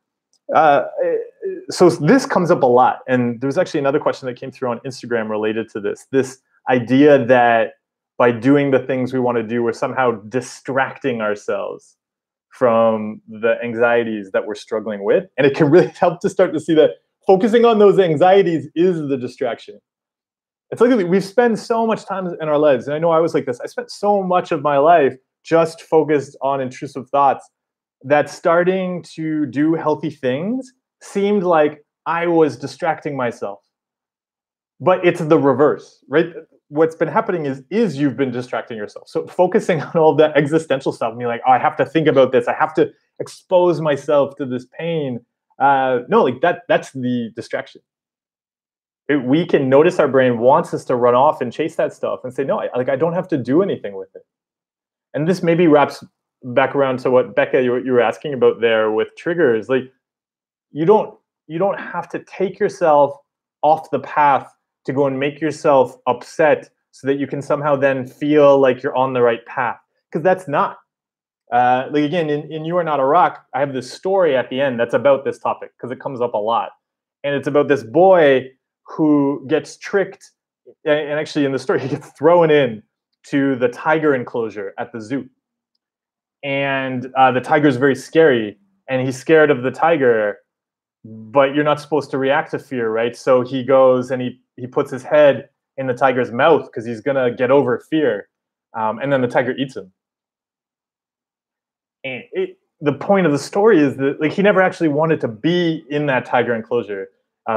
So this comes up a lot, and there's actually another question that came through on Instagram related to this idea that by doing the things we want to do, we're somehow distracting ourselves from the anxieties that we're struggling with. And it can really help to start to see that focusing on those anxieties is the distraction. It's like we've spent so much time in our lives, and I know I was like this. I spent so much of my life just focused on intrusive thoughts that starting to do healthy things seemed like I was distracting myself. But it's the reverse, right? What's been happening is you've been distracting yourself. So focusing on all that existential stuff and being like, oh, I have to think about this. I have to expose myself to this pain. No, like that's the distraction. We can notice our brain wants us to run off and chase that stuff and say, no, I don't have to do anything with it. And this maybe wraps back around to what Becca you were asking about there with triggers. Like you don't have to take yourself off the path to go and make yourself upset so that you can somehow then feel like you're on the right path, because that's not. Like again, in You Are Not a Rock, I have this story at the end that's about this topic because it comes up a lot. And it's about this boy who gets tricked, and actually in the story, he gets thrown in to the tiger enclosure at the zoo. And the tiger is very scary, and he's scared of the tiger, but you're not supposed to react to fear, right? So he goes and he puts his head in the tiger's mouth because he's gonna get over fear, and then the tiger eats him. And the point of the story is that like he never actually wanted to be in that tiger enclosure.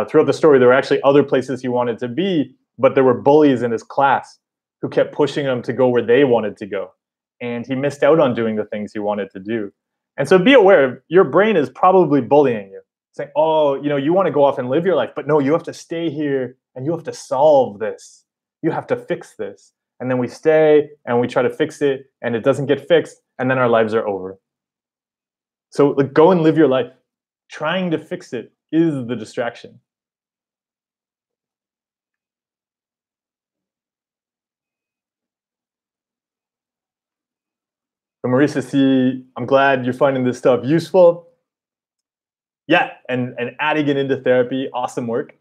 Throughout the story, there were actually other places he wanted to be, but there were bullies in his class who kept pushing him to go where they wanted to go. And he missed out on doing the things he wanted to do. And so be aware, your brain is probably bullying you, saying, oh, you want to go off and live your life, but no, you have to stay here and you have to solve this. You have to fix this. And then we stay and we try to fix it and it doesn't get fixed, and then our lives are over. So like, go and live your life. Trying to fix it is the distraction. So Marisa C, I'm glad you're finding this stuff useful. Yeah, and adding it into therapy, awesome work.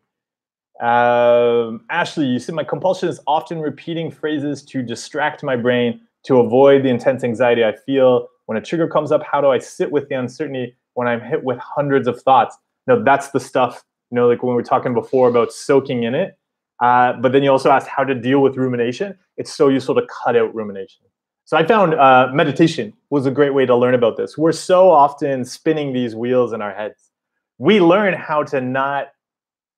Ashley, you said my compulsion is often repeating phrases to distract my brain to avoid the intense anxiety I feel. When a trigger comes up, how do I sit with the uncertainty when I'm hit with hundreds of thoughts? No, that's the stuff, like when we were talking before about soaking in it. But then you also asked how to deal with rumination. It's so useful to cut out rumination. So I found meditation was a great way to learn about this. We're so often spinning these wheels in our heads. We learn how to not,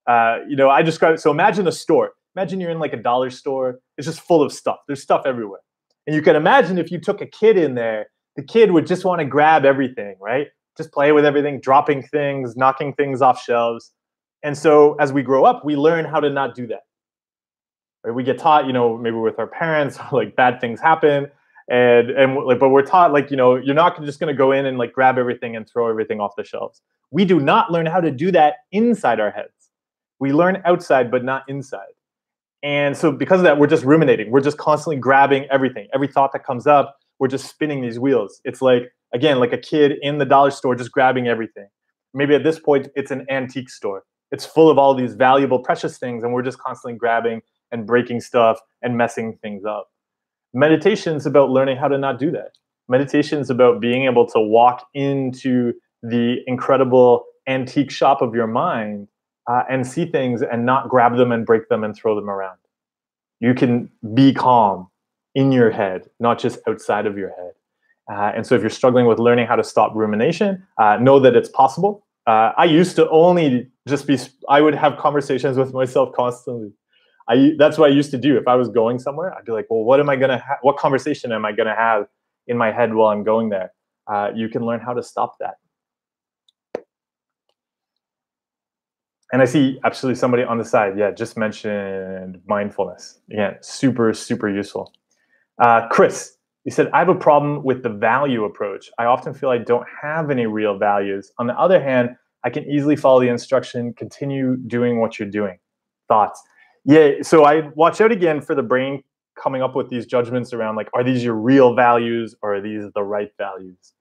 I describe it. So imagine a store. Imagine you're in like a dollar store. It's just full of stuff. There's stuff everywhere. And you can imagine if you took a kid in there, the kid would just want to grab everything, right? Just play with everything, dropping things, knocking things off shelves. And so as we grow up, we learn how to not do that. Right? We get taught, maybe with our parents, like bad things happen. But we're taught like, you're not just going to go in and like grab everything and throw everything off the shelves. We do not learn how to do that inside our heads. We learn outside, but not inside. And so because of that, we're just ruminating. We're just constantly grabbing everything. Every thought that comes up, we're just spinning these wheels. It's like, again, like a kid in the dollar store, just grabbing everything. Maybe at this point, it's an antique store. It's full of all these valuable, precious things, and we're just constantly grabbing and breaking stuff and messing things up. Meditation is about learning how to not do that. Meditation is about being able to walk into the incredible antique shop of your mind and see things and not grab them and break them and throw them around. You can be calm in your head, not just outside of your head. And so if you're struggling with learning how to stop rumination, know that it's possible. I used to only just be, I would have conversations with myself constantly. That's what I used to do. If I was going somewhere, I'd be like, well, what conversation am I going to have in my head while I'm going there? You can learn how to stop that. And I see actually somebody on the side, yeah, just mentioned mindfulness. Again, super, super useful. Chris, he said, I have a problem with the value approach. I often feel I don't have any real values. On the other hand, I can easily follow the instruction, continue doing what you're doing. Thoughts? Yeah, so I watch out again for the brain coming up with these judgments around like, are these your real values or are these the right values?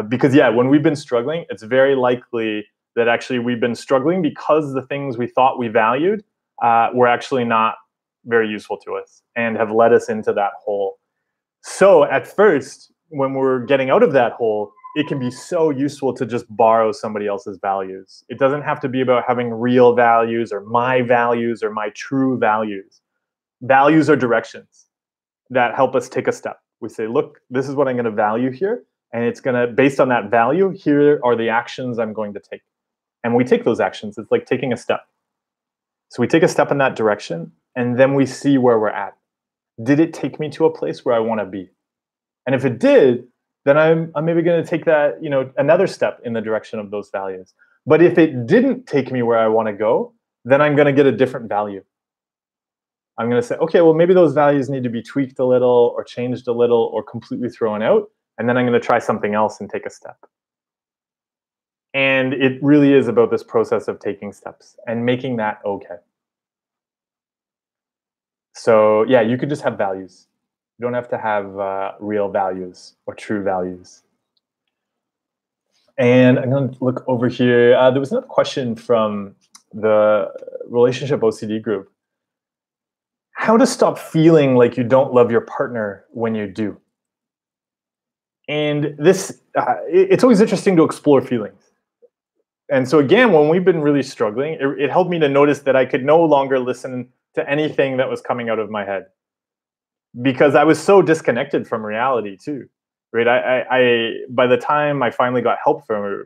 Because yeah, when we've been struggling, it's very likely that actually we've been struggling because the things we thought we valued were actually not very useful to us and have led us into that hole. So at first, when we're getting out of that hole, it can be so useful to just borrow somebody else's values. It doesn't have to be about having real values or my true values. Values are directions that help us take a step. We say, look, this is what I'm going to value here. And it's going to, based on that value, here are the actions I'm going to take. And we take those actions. It's like taking a step. So we take a step in that direction, and then we see where we're at. Did it take me to a place where I want to be? And if it did, then I'm maybe going to take that, another step in the direction of those values. But if it didn't take me where I want to go, then I'm going to get a different value. I'm going to say, okay, well, maybe those values need to be tweaked a little or changed a little or completely thrown out. And then I'm going to try something else and take a step. And it really is about this process of taking steps and making that okay. So yeah, you could just have values. You don't have to have real values or true values. And I'm going to look over here. There was another question from the relationship OCD group. How to stop feeling like you don't love your partner when you do. And this, it's always interesting to explore feelings. And so again, when we've been really struggling, it helped me to notice that I could no longer listen to anything that was coming out of my head because I was so disconnected from reality too, right? I by the time I finally got help from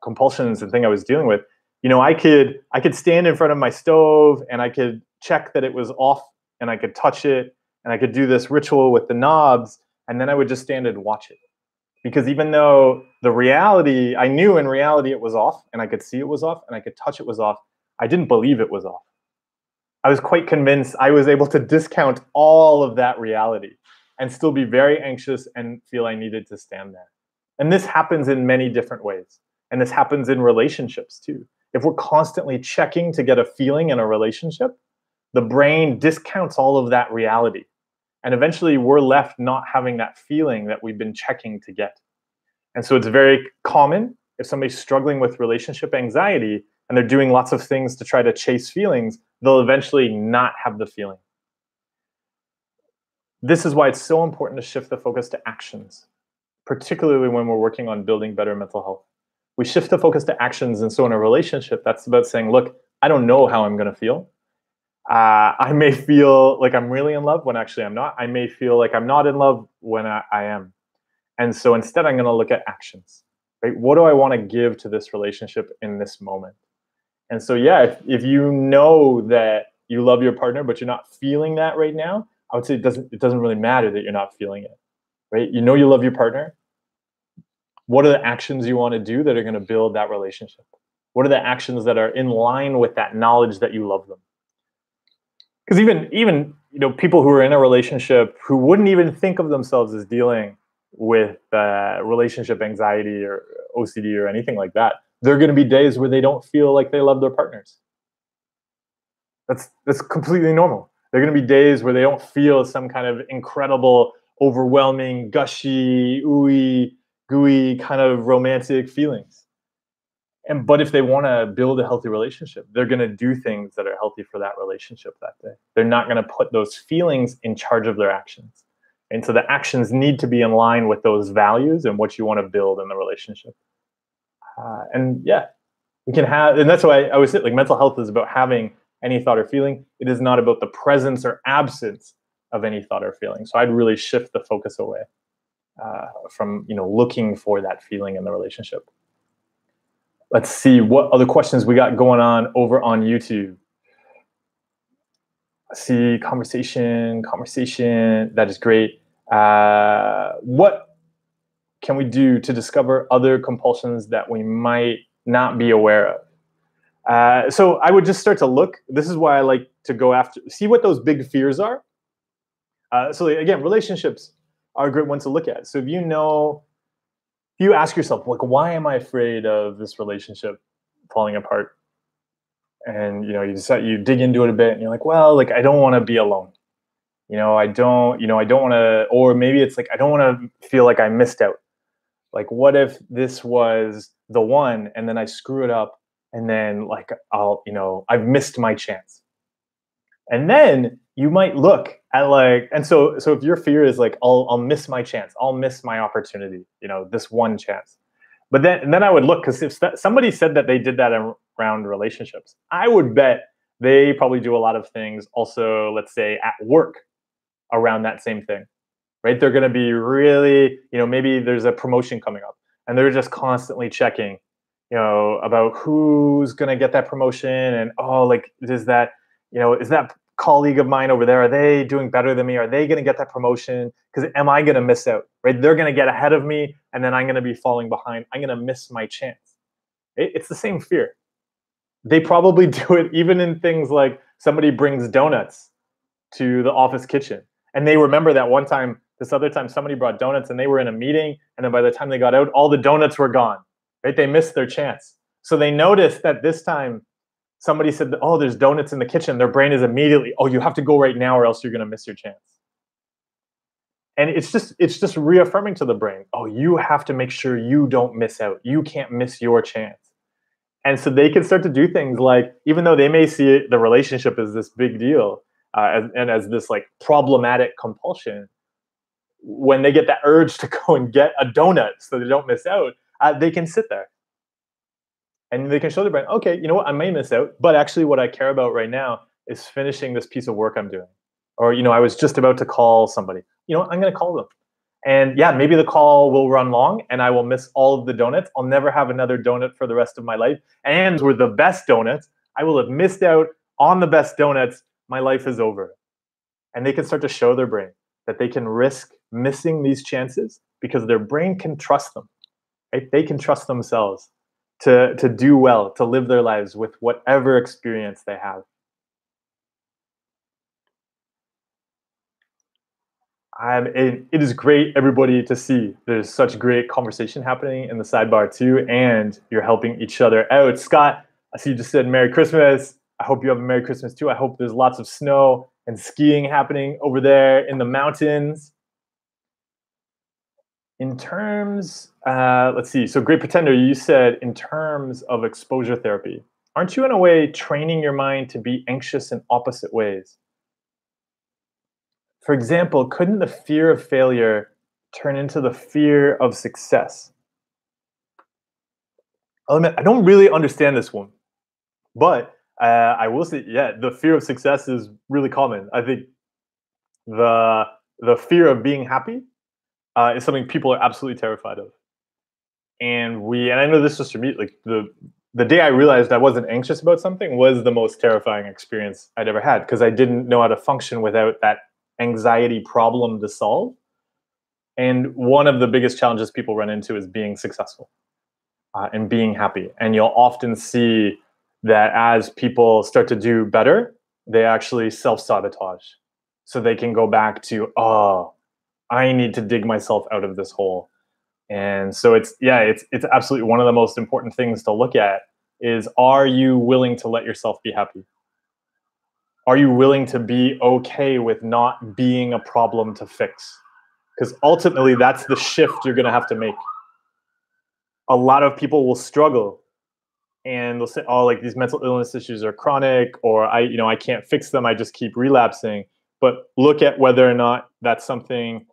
compulsions and thing I was dealing with, I could stand in front of my stove and I could check that it was off and I could touch it and I could do this ritual with the knobs and then I would just stand and watch it. Because even though I knew in reality it was off and I could see it was off and I could touch it was off, I didn't believe it was off. I was quite convinced I was able to discount all of that reality and still be very anxious and feel I needed to stand there. And this happens in many different ways. And this happens in relationships too. If we're constantly checking to get a feeling in a relationship, the brain discounts all of that reality. And eventually we're left not having that feeling that we've been checking to get. And so it's very common if somebody's struggling with relationship anxiety and they're doing lots of things to try to chase feelings, they'll eventually not have the feeling. This is why it's so important to shift the focus to actions, particularly when we're working on building better mental health. We shift the focus to actions. And so in a relationship, that's about saying, look, I don't know how I'm going to feel. I may feel like I'm really in love when actually I'm not. I may feel like I'm not in love when I am. And so instead, I'm going to look at actions. Right? What do I want to give to this relationship in this moment? And so, yeah, if you know that you love your partner, but you're not feeling that right now, I would say it doesn't really matter that you're not feeling it. Right? You know you love your partner. What are the actions you want to do that are going to build that relationship? What are the actions that are in line with that knowledge that you love them? Because even people who are in a relationship who wouldn't even think of themselves as dealing with relationship anxiety or OCD or anything like that, there are going to be days where they don't feel like they love their partners. That's completely normal. There are going to be days where they don't feel some kind of incredible, overwhelming, gushy, ooey, gooey kind of romantic feelings. But if they want to build a healthy relationship, they're going to do things that are healthy for that relationship that day. They're not going to put those feelings in charge of their actions. And so the actions need to be in line with those values and what you want to build in the relationship. And yeah, We can have, and that's why I always say, like, mental health is about having any thought or feeling. It is not about the presence or absence of any thought or feeling. So I'd really shift the focus away from, looking for that feeling in the relationship. Let's see what other questions we got going on over on YouTube. See, conversation. That is great. What can we do to discover other compulsions that we might not be aware of? So I would just start to look. This is why I like to go after, see what those big fears are. So again, relationships are a great one to look at. So if you ask yourself, like, why am I afraid of this relationship falling apart? And you dig into it a bit, and you're like, well, like, I don't want to be alone. I don't want to, or maybe it's like, I don't want to feel like I missed out. Like, what if this was the one, and then I screw it up, and then, like, I've missed my chance. And then you might look at, like, and so if your fear is like, I'll miss my chance, I'll miss my opportunity, this one chance. But then I would look, because if somebody said that they did that around relationships, I would bet they probably do a lot of things also, let's say, at work around that same thing, right? They're going to be really, maybe there's a promotion coming up, and they're just constantly checking, about who's going to get that promotion, and, oh, like, is that colleague of mine over there, are they doing better than me? Are they going to get that promotion? Because am I going to miss out, right? They're going to get ahead of me, and then I'm going to be falling behind. I'm going to miss my chance. It's the same fear. They probably do it even in things like somebody brings donuts to the office kitchen, and they remember that one time, this other time, somebody brought donuts, and they were in a meeting, and then by the time they got out, all the donuts were gone, right? They missed their chance. So they noticed that this time somebody said, oh, there's donuts in the kitchen. Their brain is immediately, oh, you have to go right now or else you're going to miss your chance. And it's just reaffirming to the brain, oh, you have to make sure you don't miss out. You can't miss your chance. And so they can start to do things like, even though they may see the relationship as this big deal, and as this, like, problematic compulsion, when they get that urge to go and get a donut so they don't miss out, they can sit there. And they can show their brain, okay, you know what, I may miss out, but actually what I care about right now is finishing this piece of work I'm doing. Or, I was just about to call somebody. I'm going to call them. And yeah, maybe the call will run long and I will miss all of the donuts. I'll never have another donut for the rest of my life. And with the best donuts, I will have missed out on the best donuts. My life is over. And they can start to show their brain that they can risk missing these chances because their brain can trust them. Right? They can trust themselves to do well, to live their lives with whatever experience they have. It is great, everybody, to see there's such great conversation happening in the sidebar too, and you're helping each other out. Scott, I see you just said Merry Christmas. I hope you have a Merry Christmas too. I hope there's lots of snow and skiing happening over there in the mountains. In terms, let's see. So Great Pretender, you said in terms of exposure therapy, aren't you in a way training your mind to be anxious in opposite ways? For example, couldn't the fear of failure turn into the fear of success? I'll admit, I don't really understand this one, but I will say, yeah, the fear of success is really common. I think the fear of being happy is something people are absolutely terrified of. And I know this was for me, like the day I realized I wasn't anxious about something was the most terrifying experience I'd ever had, because I didn't know how to function without that anxiety problem to solve. And one of the biggest challenges people run into is being successful and being happy. And you'll often see that as people start to do better, they actually self-sabotage. So they can go back to, oh, I need to dig myself out of this hole. And so it's absolutely one of the most important things to look at is, are you willing to let yourself be happy? Are you willing to be okay with not being a problem to fix? Because ultimately, that's the shift you're going to have to make. A lot of people will struggle and they'll say, oh, like, these mental illness issues are chronic, or I can't fix them. I just keep relapsing. But look at whether or not that's something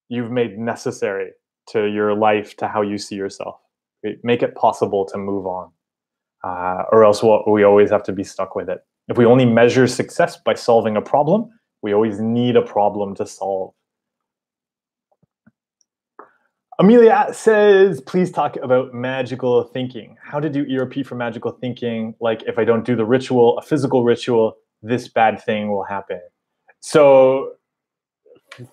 you've made necessary to your life, to how you see yourself. Make it possible to move on. or else we always have to be stuck with it. If we only measure success by solving a problem, we always need a problem to solve. Amelia says, please talk about magical thinking. How to do ERP for magical thinking. Like if I don't do the ritual, a physical ritual, this bad thing will happen. So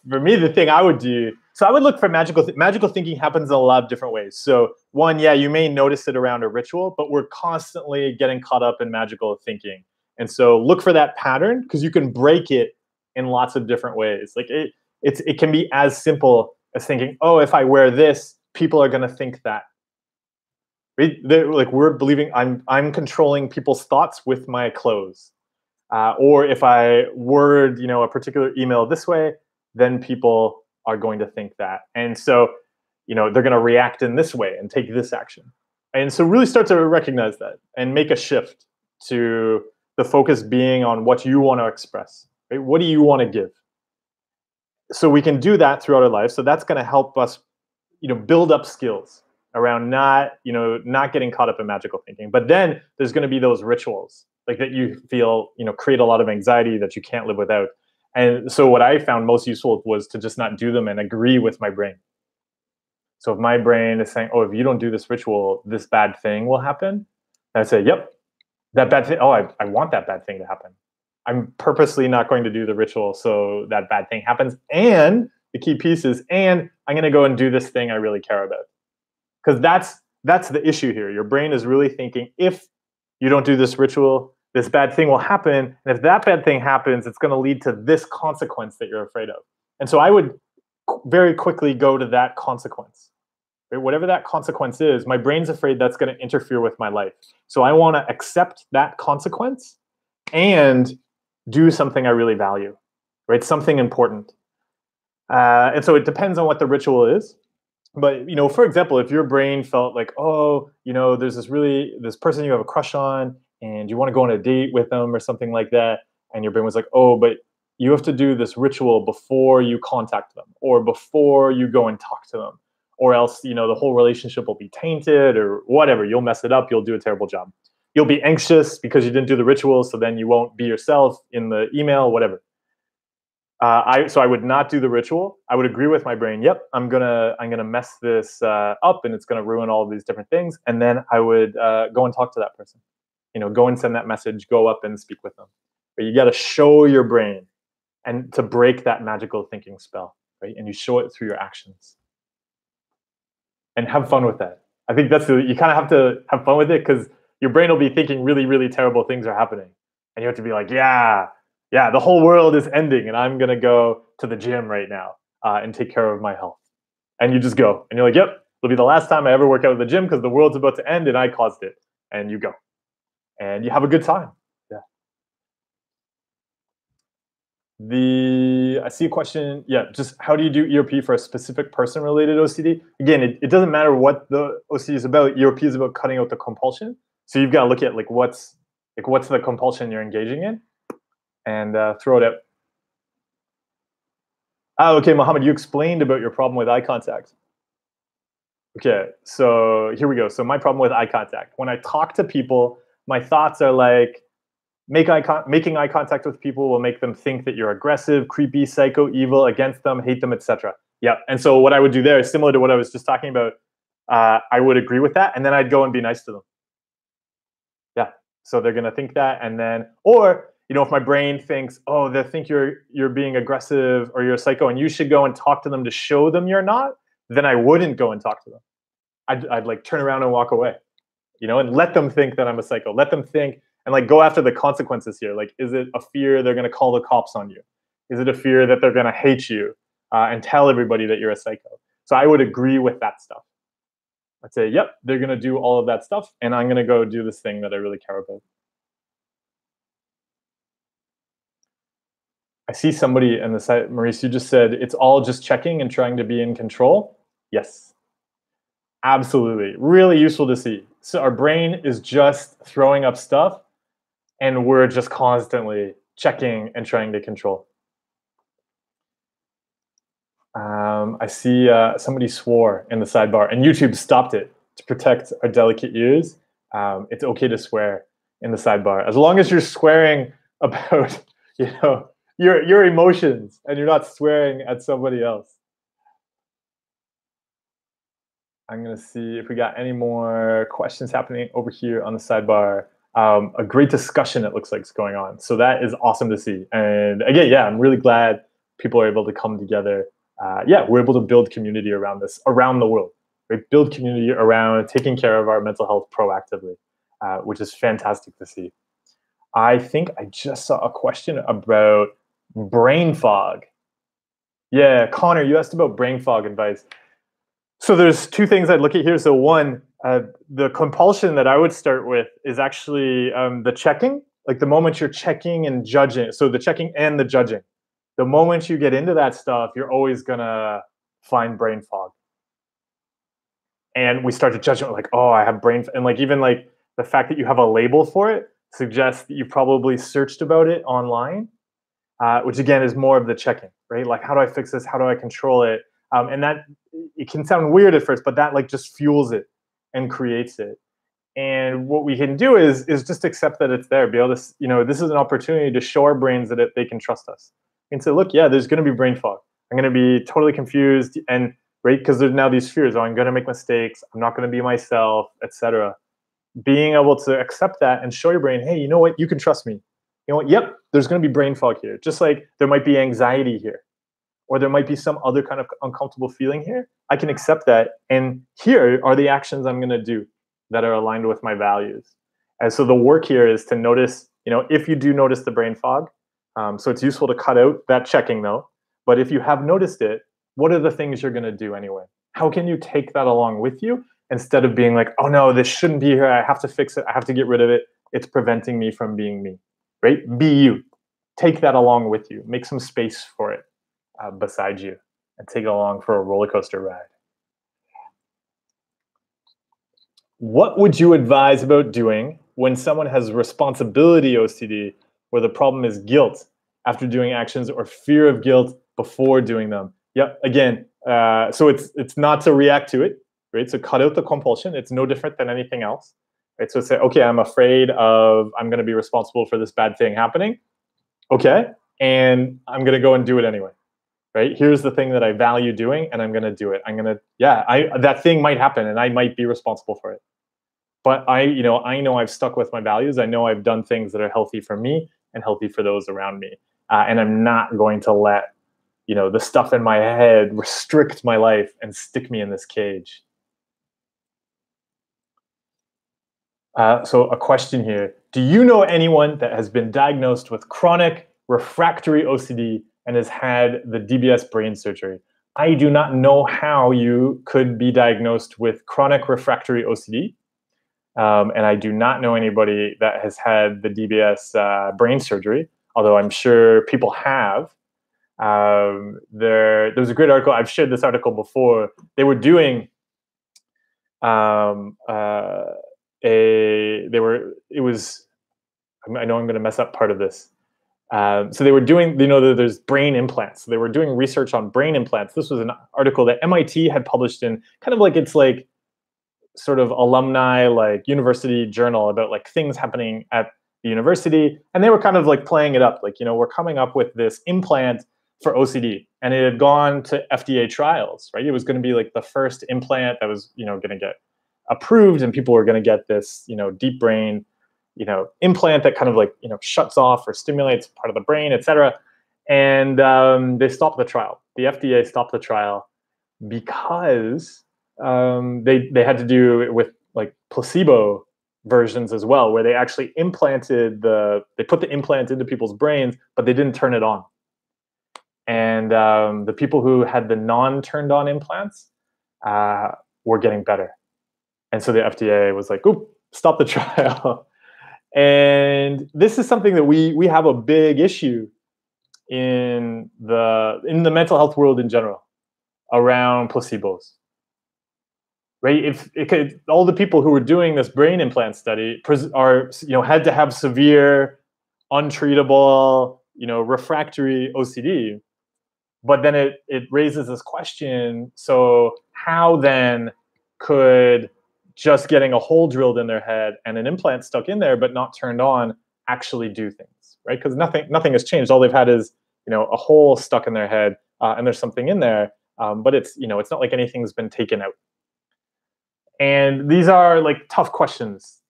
for me, the thing I would do, so I would look for magical thinking happens in a lot of different ways. So one, yeah, you may notice it around a ritual, but we're constantly getting caught up in magical thinking. And so look for that pattern because you can break it in lots of different ways. Like it can be as simple as thinking, oh, if I wear this, people are going to think that. Like we're believing I'm controlling people's thoughts with my clothes. Or if I word, a particular email this way, then people are going to think that. And so, they're going to react in this way and take this action. And so really start to recognize that and make a shift to the focus being on what you want to express. Right? What do you want to give? So we can do that throughout our life. So that's going to help us, build up skills around not getting caught up in magical thinking. But then there's going to be those rituals like that you feel, create a lot of anxiety that you can't live without. And so what I found most useful was to just not do them and agree with my brain. So if my brain is saying, oh, if you don't do this ritual, this bad thing will happen, I say, yep, that bad thing, oh, I want that bad thing to happen. I'm purposely not going to do the ritual so that bad thing happens. And the key piece is, and I'm going to go and do this thing I really care about. Because that's the issue here. Your brain is really thinking, if you don't do this ritual, this bad thing will happen. And if that bad thing happens, it's going to lead to this consequence that you're afraid of. And so I would very quickly go to that consequence. Right? Whatever that consequence is, my brain's afraid that's going to interfere with my life. So I want to accept that consequence and do something I really value, right? Something important. And so it depends on what the ritual is. But, for example, if your brain felt like, oh, there's this person you have a crush on and you want to go on a date with them or something like that. And your brain was like, oh, but you have to do this ritual before you contact them or before you go and talk to them, or else, the whole relationship will be tainted or whatever. You'll mess it up. You'll do a terrible job. You'll be anxious because you didn't do the ritual. So then you won't be yourself in the email, whatever. So I would not do the ritual. I would agree with my brain. Yep, I'm gonna mess this up, and it's gonna ruin all of these different things. And then I would go and talk to that person. Go and send that message. Go up and speak with them. But you got to show your brain, and to break that magical thinking spell, right? And you show it through your actions, and have fun with that. I think you kind of have to have fun with it because your brain will be thinking really, really terrible things are happening, and you have to be like, yeah, the whole world is ending and I'm going to go to the gym right now and take care of my health. And you just go and you're like, yep, it'll be the last time I ever work out at the gym because the world's about to end and I caused it. And you go and you have a good time. Yeah. I see a question. Yeah. Just how do you do ERP for a specific person related OCD? Again, it doesn't matter what the OCD is about. ERP is about cutting out the compulsion. So you've got to look at what's the compulsion you're engaging in. And throw it out. Okay, Mohammed, you explained about your problem with eye contact. Okay, so here we go. So my problem with eye contact. When I talk to people, my thoughts are like, making eye contact with people will make them think that you're aggressive, creepy, psycho, evil, against them, hate them, etc. Yeah, and so what I would do there is similar to what I was just talking about. I would agree with that, and then I'd go and be nice to them. Yeah, so they're gonna think that, and then, or if my brain thinks, oh, they think you're being aggressive or you're a psycho and you should go and talk to them to show them you're not, then I wouldn't go and talk to them. I'd like turn around and walk away, and let them think that I'm a psycho. Let them think and go after the consequences here. Like, is it a fear they're going to call the cops on you? Is it a fear that they're going to hate you and tell everybody that you're a psycho? So I would agree with that stuff. I'd say, yep, they're going to do all of that stuff and I'm going to go do this thing that I really care about. I see somebody in the site, Maurice, you just said, it's all just checking and trying to be in control. Yes, absolutely. Really useful to see. So our brain is just throwing up stuff and we're just constantly checking and trying to control. I see somebody swore in the sidebar and YouTube stopped it to protect our delicate ears. It's okay to swear in the sidebar, as long as you're swearing about, you know, your emotions and you're not swearing at somebody else. I'm gonna see if we got any more questions happening over here on the sidebar. A great discussion, it looks like, is going on. So that is awesome to see. And again, yeah, I'm really glad people are able to come together. Yeah, we're able to build community around this, around the world. Right? Build community around taking care of our mental health proactively, which is fantastic to see. I think I just saw a question about brain fog. Yeah, Connor, you asked about brain fog advice. So there's two things I'd look at here. So one, the compulsion that I would start with is actually the checking, like the moment you're checking and judging. So the checking and the judging. The moment you get into that stuff, you're always gonna find brain fog. And we start to judge it like, oh, I have brain, and like even like the fact that you have a label for it suggests that you probably searched about it online, which again is more of the checking, right? Like, how do I fix this? How do I control it? And that, it can sound weird at first, but that like just fuels it and creates it. And what we can do is just accept that it's there. Be able to, you know, this is an opportunity to show our brains that they can trust us and say, look, yeah, there's going to be brain fog. I'm going to be totally confused, and right, because there's now these fears. Oh, I'm going to make mistakes. I'm not going to be myself, etc. Being able to accept that and show your brain, hey, you know what? You can trust me. You know what? Yep, there's going to be brain fog here. Just like there might be anxiety here, or there might be some other kind of uncomfortable feeling here. I can accept that. And here are the actions I'm going to do that are aligned with my values. And so the work here is to notice, you know, if you do notice the brain fog, so it's useful to cut out that checking though. But if you have noticed it, what are the things you're going to do anyway? How can you take that along with you instead of being like, oh no, this shouldn't be here. I have to fix it. I have to get rid of it. It's preventing me from being me, right? Be you. Take that along with you. Make some space for it beside you and take it along for a roller coaster ride. What would you advise about doing when someone has responsibility OCD, where the problem is guilt after doing actions or fear of guilt before doing them? Yep. Again, so it's not to react to it, right? So cut out the compulsion. It's no different than anything else, right? So say, okay, I'm afraid of, I'm going to be responsible for this bad thing happening. Okay, and I'm going to go and do it anyway. Right? Here's the thing that I value doing, and I'm going to do it. I'm going to, yeah, that thing might happen, and I might be responsible for it. But I know I've stuck with my values. I know I've done things that are healthy for me and healthy for those around me. And I'm not going to let, you know, the stuff in my head restrict my life and stick me in this cage. So a question here. Do you know anyone that has been diagnosed with chronic refractory OCD and has had the DBS brain surgery? I do not know how you could be diagnosed with chronic refractory OCD. And I do not know anybody that has had the DBS brain surgery, although I'm sure people have. There was a great article. I've shared this article before. They were doing I know I'm going to mess up part of this. So they were doing, you know, there's brain implants. So they were doing research on brain implants. This was an article that MIT had published in kind of like, it's like sort of alumni, like university journal about like things happening at the university. And they were kind of like playing it up. Like, you know, we're coming up with this implant for OCD, and it had gone to FDA trials, right? It was going to be like the first implant that was, you know, going to get approved, and people were going to get this, you know, deep brain, you know, implant that kind of like, you know, shuts off or stimulates part of the brain, et cetera. And they stopped the trial. The FDA stopped the trial because they had to do it with like placebo versions as well, where they actually they put the implant into people's brains, but they didn't turn it on. And the people who had the non-turned on implants were getting better. And so the FDA was like, oop, stop the trial. And this is something that we have a big issue in the mental health world in general around placebos. Right? If all the people who were doing this brain implant study are, you know, had to have severe, untreatable, you know, refractory OCD, but then it raises this question. So how then could just getting a hole drilled in their head and an implant stuck in there but not turned on actually do things, right? Because nothing has changed. All they've had is a hole stuck in their head, and there's something in there, but it's it's not like anything's been taken out. And these are like tough questions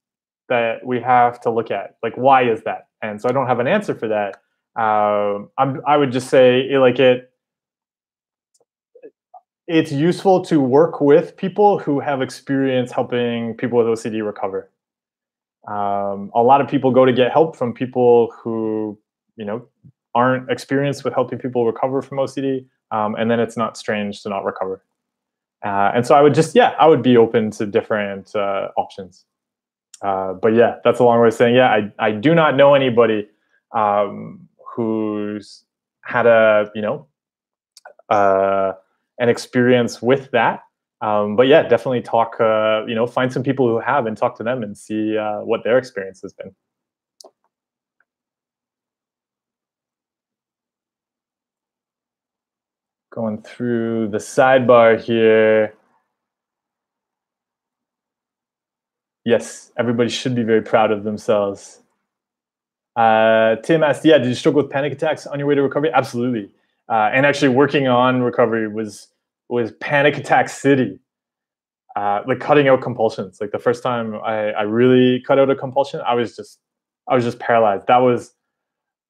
that we have to look at. Like, why is that? And so I don't have an answer for that. I would just say it's useful to work with people who have experience helping people with OCD recover. A lot of people go to get help from people who aren't experienced with helping people recover from OCD, and then it's not strange to not recover. And so I would be open to different options. But yeah, that's a long way of saying, yeah, I do not know anybody who's had an experience with that. But yeah, definitely talk, find some people who have and talk to them and see what their experience has been. Going through the sidebar here. Yes, everybody should be very proud of themselves. Tim asked, yeah, did you struggle with panic attacks on your way to recovery? Absolutely. And actually working on recovery was panic attack city. Like cutting out compulsions. Like the first time I really cut out a compulsion, I was just paralyzed. That was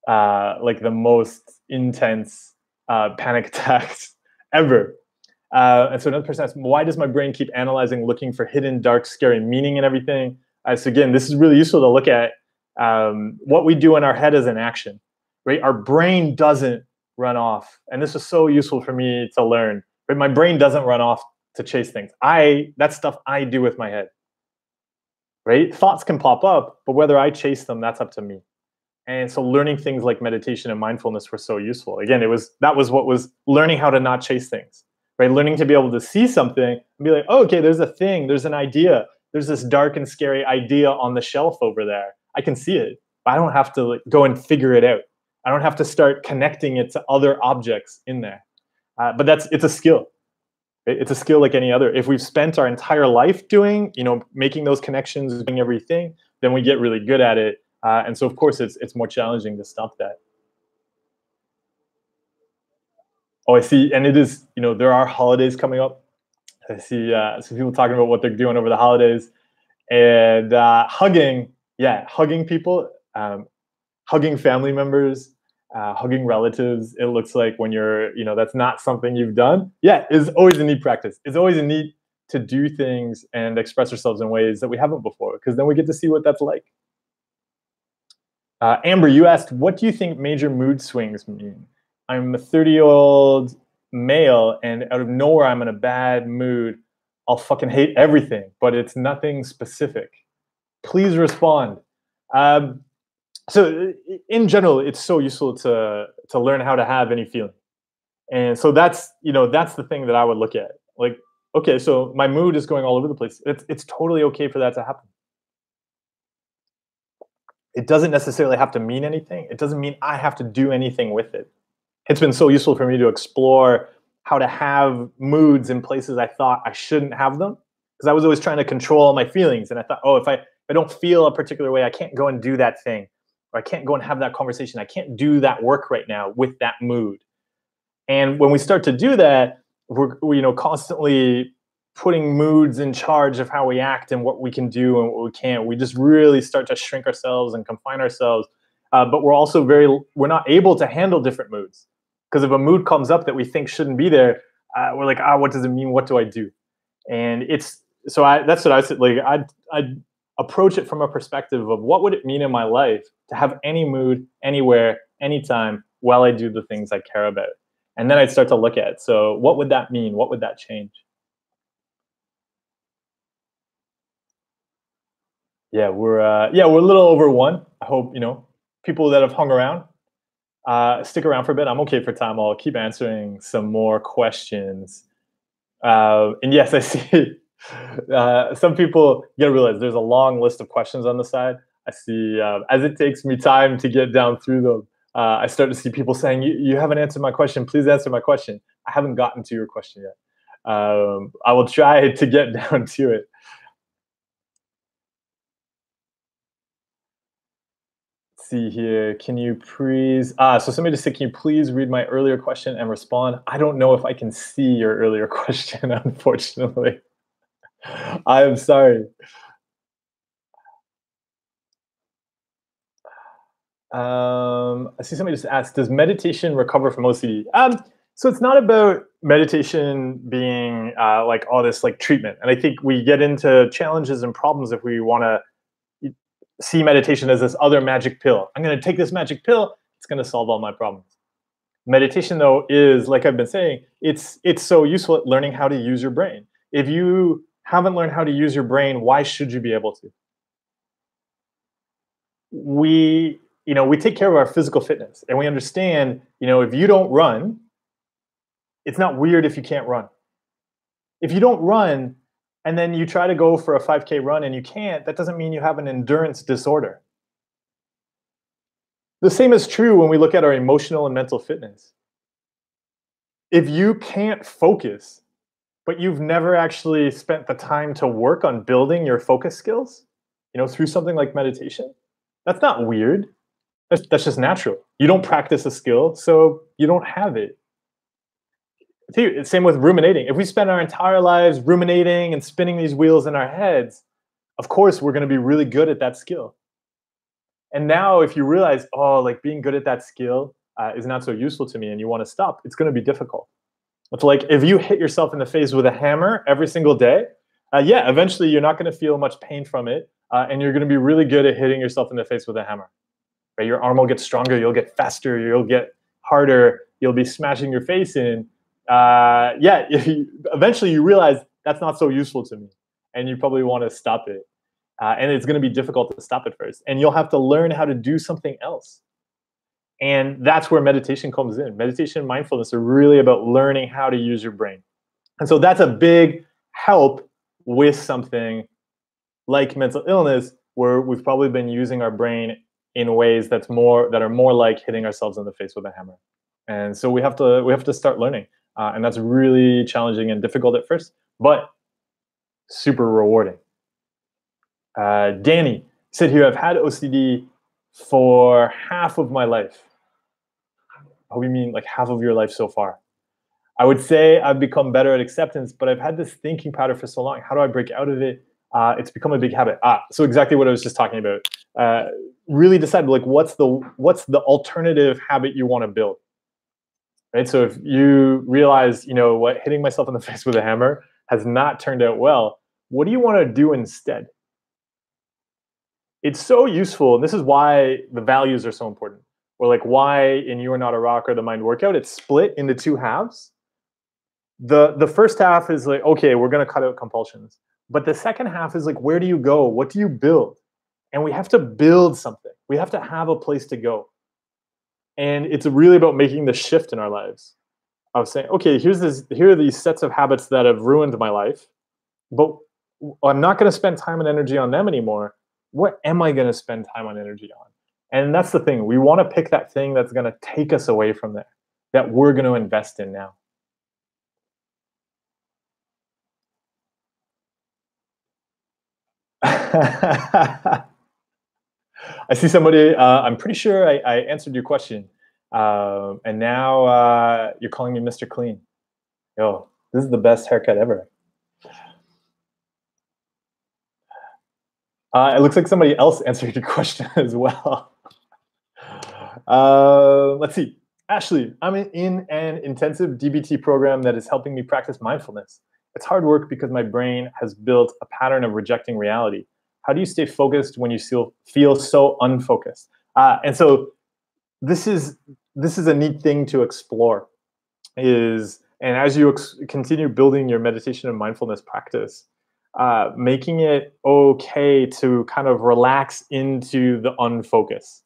like the most intense panic attacks ever. And so another person asked, why does my brain keep analyzing, looking for hidden, dark, scary meaning and everything? So again, this is really useful to look at what we do in our head as an action, right? Our brain doesn't run off. And this is so useful for me to learn, right? My brain doesn't run off to chase things. That's stuff I do with my head, right? Thoughts can pop up, but whether I chase them, that's up to me. And so learning things like meditation and mindfulness were so useful. Again, that was what was learning how to not chase things, right? Learning to be able to see something and be like, oh, okay, there's a thing, there's an idea, there's this dark and scary idea on the shelf over there. I can see it, but I don't have to go and figure it out. I don't have to start connecting it to other objects in there. But it's a skill. It's a skill like any other. If we've spent our entire life doing, making those connections, doing everything, then we get really good at it. And so, of course, it's more challenging to stop that. Oh, I see. And it is, there are holidays coming up. I see some people talking about what they're doing over the holidays. And hugging people, hugging family members, hugging relatives. It looks like when you're, that's not something you've done. Yeah, is always a neat practice. It's always a neat to do things and express ourselves in ways that we haven't before, because then we get to see what that's like. Amber, you asked, what do you think major mood swings mean? I'm a 30-year-old male, and out of nowhere, I'm in a bad mood. I'll fucking hate everything, but it's nothing specific. Please respond. So in general, it's so useful to learn how to have any feeling. And so that's the thing that I would look at. Like, okay, so my mood is going all over the place. It's totally okay for that to happen. It doesn't necessarily have to mean anything. It doesn't mean I have to do anything with it. It's been so useful for me to explore how to have moods in places I thought I shouldn't have them, because I was always trying to control my feelings. And I thought, oh, if I don't feel a particular way, I can't go and do that thing, or I can't go and have that conversation. I can't do that work right now with that mood. And when we start to do that, we're constantly putting moods in charge of how we act and what we can do and what we can't. We just really start to shrink ourselves and confine ourselves. But we're also we're not able to handle different moods. Because if a mood comes up that we think shouldn't be there, we're like, what does it mean? What do I do? And that's what I said. Like, I'd approach it from a perspective of what would it mean in my life to have any mood, anywhere, anytime, while I do the things I care about. And then I'd start to look at, so what would that mean? What would that change? Yeah, we're a little over one. I hope, people that have hung around, stick around for a bit. I'm okay for time. I'll keep answering some more questions. And yes, I see some people, you gotta realize there's a long list of questions on the side. I see, as it takes me time to get down through them, I start to see people saying, you haven't answered my question. Please answer my question. I haven't gotten to your question yet. I will try to get down to it. see here. Can you please? So somebody just said, can you please read my earlier question and respond? I don't know if I can see your earlier question, unfortunately. I am sorry. I see somebody just asked, does meditation recover from OCD? So it's not about meditation being like all this like treatment. And I think we get into challenges and problems if we want to see meditation as this other magic pill. I'm going to take this magic pill. It's going to solve all my problems. Meditation, though, is like I've been saying, it's so useful at learning how to use your brain. If you haven't learned how to use your brain, why should you be able to? We take care of our physical fitness, and we understand, if you don't run, it's not weird if you can't run. If you don't run and then you try to go for a 5K run and you can't, that doesn't mean you have an endurance disorder. The same is true when we look at our emotional and mental fitness. If you can't focus, but you've never actually spent the time to work on building your focus skills, through something like meditation, that's not weird. That's just natural. You don't practice a skill, so you don't have it. Same with ruminating. If we spend our entire lives ruminating and spinning these wheels in our heads, of course, we're going to be really good at that skill. And now if you realize, like being good at that skill is not so useful to me and you want to stop, it's going to be difficult. It's like if you hit yourself in the face with a hammer every single day, eventually you're not going to feel much pain from it. And you're going to be really good at hitting yourself in the face with a hammer. Right? Your arm will get stronger, you'll get faster, you'll get harder, you'll be smashing your face in. Eventually you realize that's not so useful to me. And you probably want to stop it. And it's going to be difficult to stop at first. And you'll have to learn how to do something else. And that's where meditation comes in. Meditation and mindfulness are really about learning how to use your brain. And so that's a big help with something like mental illness, where we've probably been using our brain in ways that are more like hitting ourselves in the face with a hammer. And so we have to start learning. And that's really challenging and difficult at first, but super rewarding. Danny said here, I've had OCD for half of my life. Oh, we mean like half of your life so far. I would say I've become better at acceptance, but I've had this thinking pattern for so long. How do I break out of it? It's become a big habit. So exactly what I was just talking about. Really decide like what's the alternative habit you want to build. Right? So if you realize, hitting myself in the face with a hammer has not turned out well, what do you want to do instead? It's so useful, and this is why the values are so important. Or like why in You Are Not a Rock or the Mind Workout, it's split into two halves. The first half is like, okay, we're going to cut out compulsions. But the second half is like, where do you go? What do you build? And we have to build something. We have to have a place to go. And it's really about making the shift in our lives of saying, okay, here are these sets of habits that have ruined my life, but I'm not going to spend time and energy on them anymore. What am I going to spend time and energy on? And that's the thing. We want to pick that thing that's going to take us away from there, that we're going to invest in now. I see somebody, I'm pretty sure I answered your question. And now you're calling me Mr. Clean. Yo, this is the best haircut ever. It looks like somebody else answered your question as well. Let's see. Ashley, I'm in an intensive DBT program that is helping me practice mindfulness. It's hard work because my brain has built a pattern of rejecting reality. How do you stay focused when you feel so unfocused? And so this is a neat thing to explore. And as you continue building your meditation and mindfulness practice, making it okay to kind of relax into the unfocus.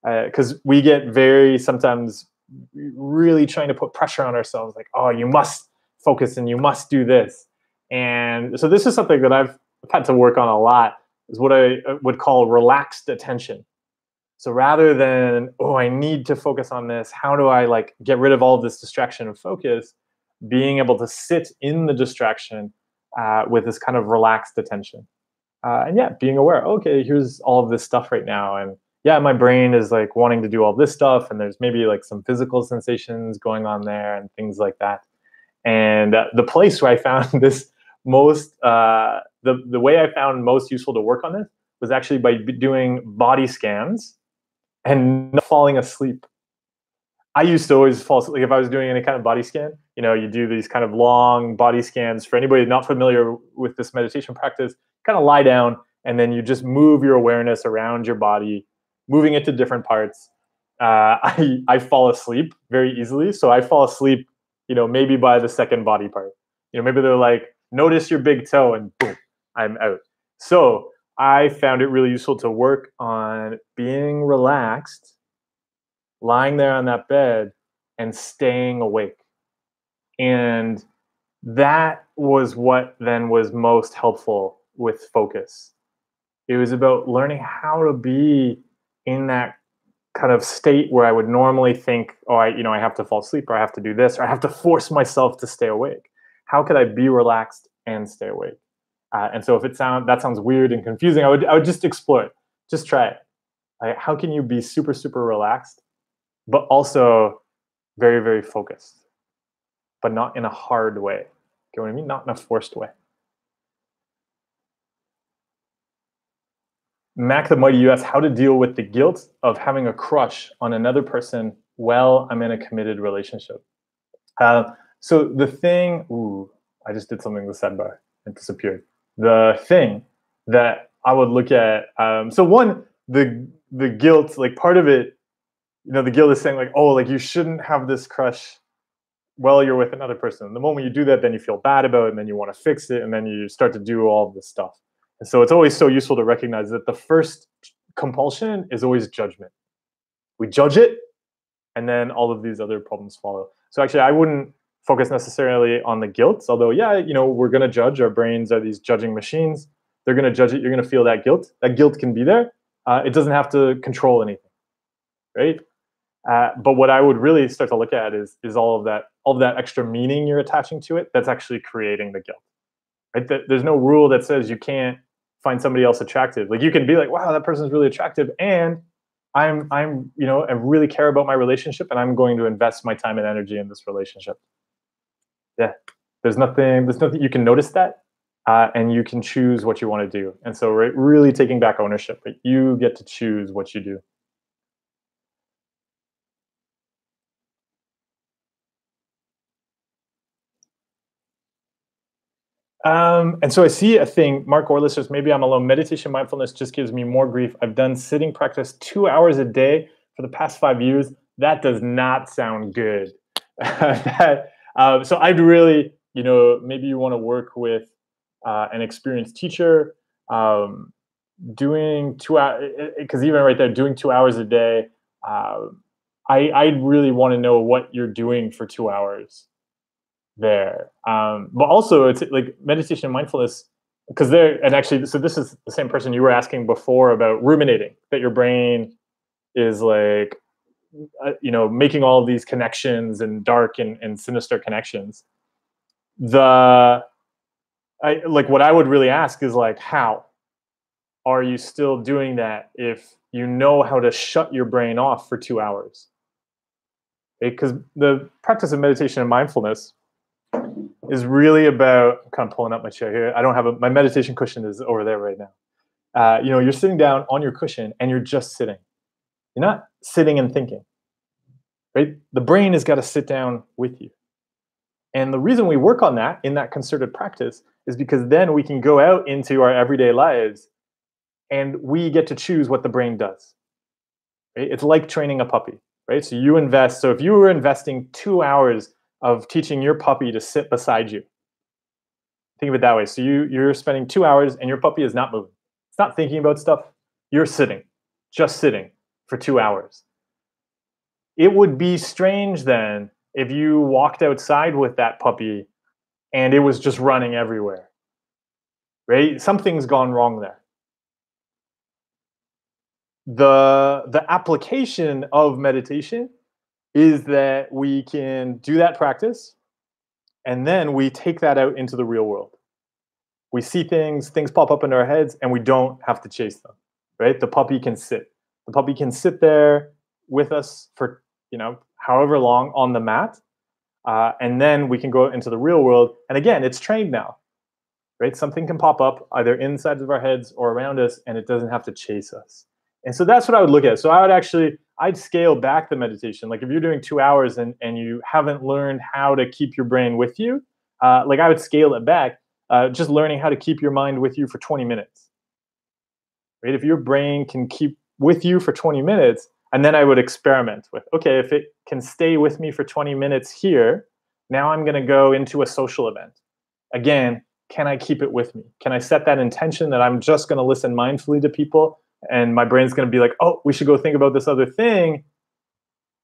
Because we get sometimes really trying to put pressure on ourselves, like, oh, you must focus and you must do this. And so this is something that I've had to work on a lot, is what I would call relaxed attention. So rather than, oh, I need to focus on this, how do I like get rid of all of this distraction and focus, being able to sit in the distraction with this kind of relaxed attention. And being aware, okay, here's all of this stuff right now. And yeah, my brain is like wanting to do all this stuff, and there's maybe like some physical sensations going on there and things like that. And the place where I found this most, the way I found most useful to work on this was actually by doing body scans and not falling asleep. I used to always fall asleep. Like if I was doing any kind of body scan, you do these kind of long body scans. For anybody not familiar with this meditation practice, kind of lie down and then you just move your awareness around your body, moving it to different parts. I fall asleep very easily, so I fall asleep, maybe by the second body part. Maybe they're like, notice your big toe, and boom, I'm out. So I found it really useful to work on being relaxed, lying there on that bed and staying awake. And that was what then was most helpful with focus. It was about learning how to be in that kind of state where I would normally think, oh, I have to fall asleep, or I have to do this, or I have to force myself to stay awake. How could I be relaxed and stay awake? And so if that sounds weird and confusing, I would just explore it. Just try it. Like, how can you be super, super relaxed, but also very, very focused, but not in a hard way? You know what I mean? Not in a forced way. Mac the Mighty, you asked how to deal with the guilt of having a crush on another person while I'm in a committed relationship. So the thing, I just did something with the sidebar. It disappeared. The thing that I would look at, so one, the guilt, like part of it, the guilt is saying like, oh, like you shouldn't have this crush while you're with another person. The moment you do that, then you feel bad about it, and then you want to fix it, and then you start to do all of this stuff. And so it's always so useful to recognize that the first compulsion is always judgment. We judge it, and then all of these other problems follow. So actually, I wouldn't focus necessarily on the guilt, although, yeah, we're going to judge. Our brains are these judging machines. They're going to judge it. You're going to feel that guilt. That guilt can be there. It doesn't have to control anything, right? But what I would really start to look at is all of that extra meaning you're attaching to it that's actually creating the guilt. Right? There's no rule that says you can't find somebody else attractive. Like you can be like, wow, that person's really attractive, and I really care about my relationship, and I'm going to invest my time and energy in this relationship. Yeah, there's nothing you can notice that, and you can choose what you want to do. And so really taking back ownership, but you get to choose what you do. And so I see a thing, Mark Orlis says, maybe I'm alone. Meditation mindfulness just gives me more grief. I've done sitting practice 2 hours a day for the past 5 years. That does not sound good. So I'd really, maybe you want to work with an experienced teacher, doing 2 hours, because even right there, doing 2 hours a day, I really want to know what you're doing for 2 hours there. But also it's like meditation and mindfulness, because and actually, so this is the same person you were asking before about ruminating, that your brain is like, making all of these connections and dark and sinister connections. What I would really ask is like, how are you still doing that if you know how to shut your brain off for 2 hours? Because the practice of meditation and mindfulness is really about, I'm kind of pulling up my chair here. I don't have my meditation cushion is over there right now. You're sitting down on your cushion and you're just sitting. You're not sitting and thinking, right? The brain has got to sit down with you. And the reason we work on that in that concerted practice is because then we can go out into our everyday lives and we get to choose what the brain does. Right? It's like training a puppy, right? So if you were investing 2 hours of teaching your puppy to sit beside you, think of it that way. So you're spending 2 hours and your puppy is not moving. It's not thinking about stuff. You're just sitting for 2 hours. It would be strange then if you walked outside with that puppy and it was just running everywhere, right? Something's gone wrong there. The application of meditation is that we can do that practice and then we take that out into the real world. We see things pop up in our heads, and we don't have to chase them, right? The puppy can sit. The puppy can sit there with us for, however long on the mat. And then we can go into the real world. And again, it's trained now, right? Something can pop up either inside of our heads or around us, and it doesn't have to chase us. And so that's what I would look at. So I'd scale back the meditation. Like if you're doing 2 hours and you haven't learned how to keep your brain with you, like I would scale it back, just learning how to keep your mind with you for 20 minutes, right? If your brain can keep with you for 20 minutes, and then I would experiment with, okay, if it can stay with me for 20 minutes here, now I'm going to go into a social event. Again, can I keep it with me? Can I set that intention that I'm just going to listen mindfully to people, and my brain's going to be like, oh, we should go think about this other thing.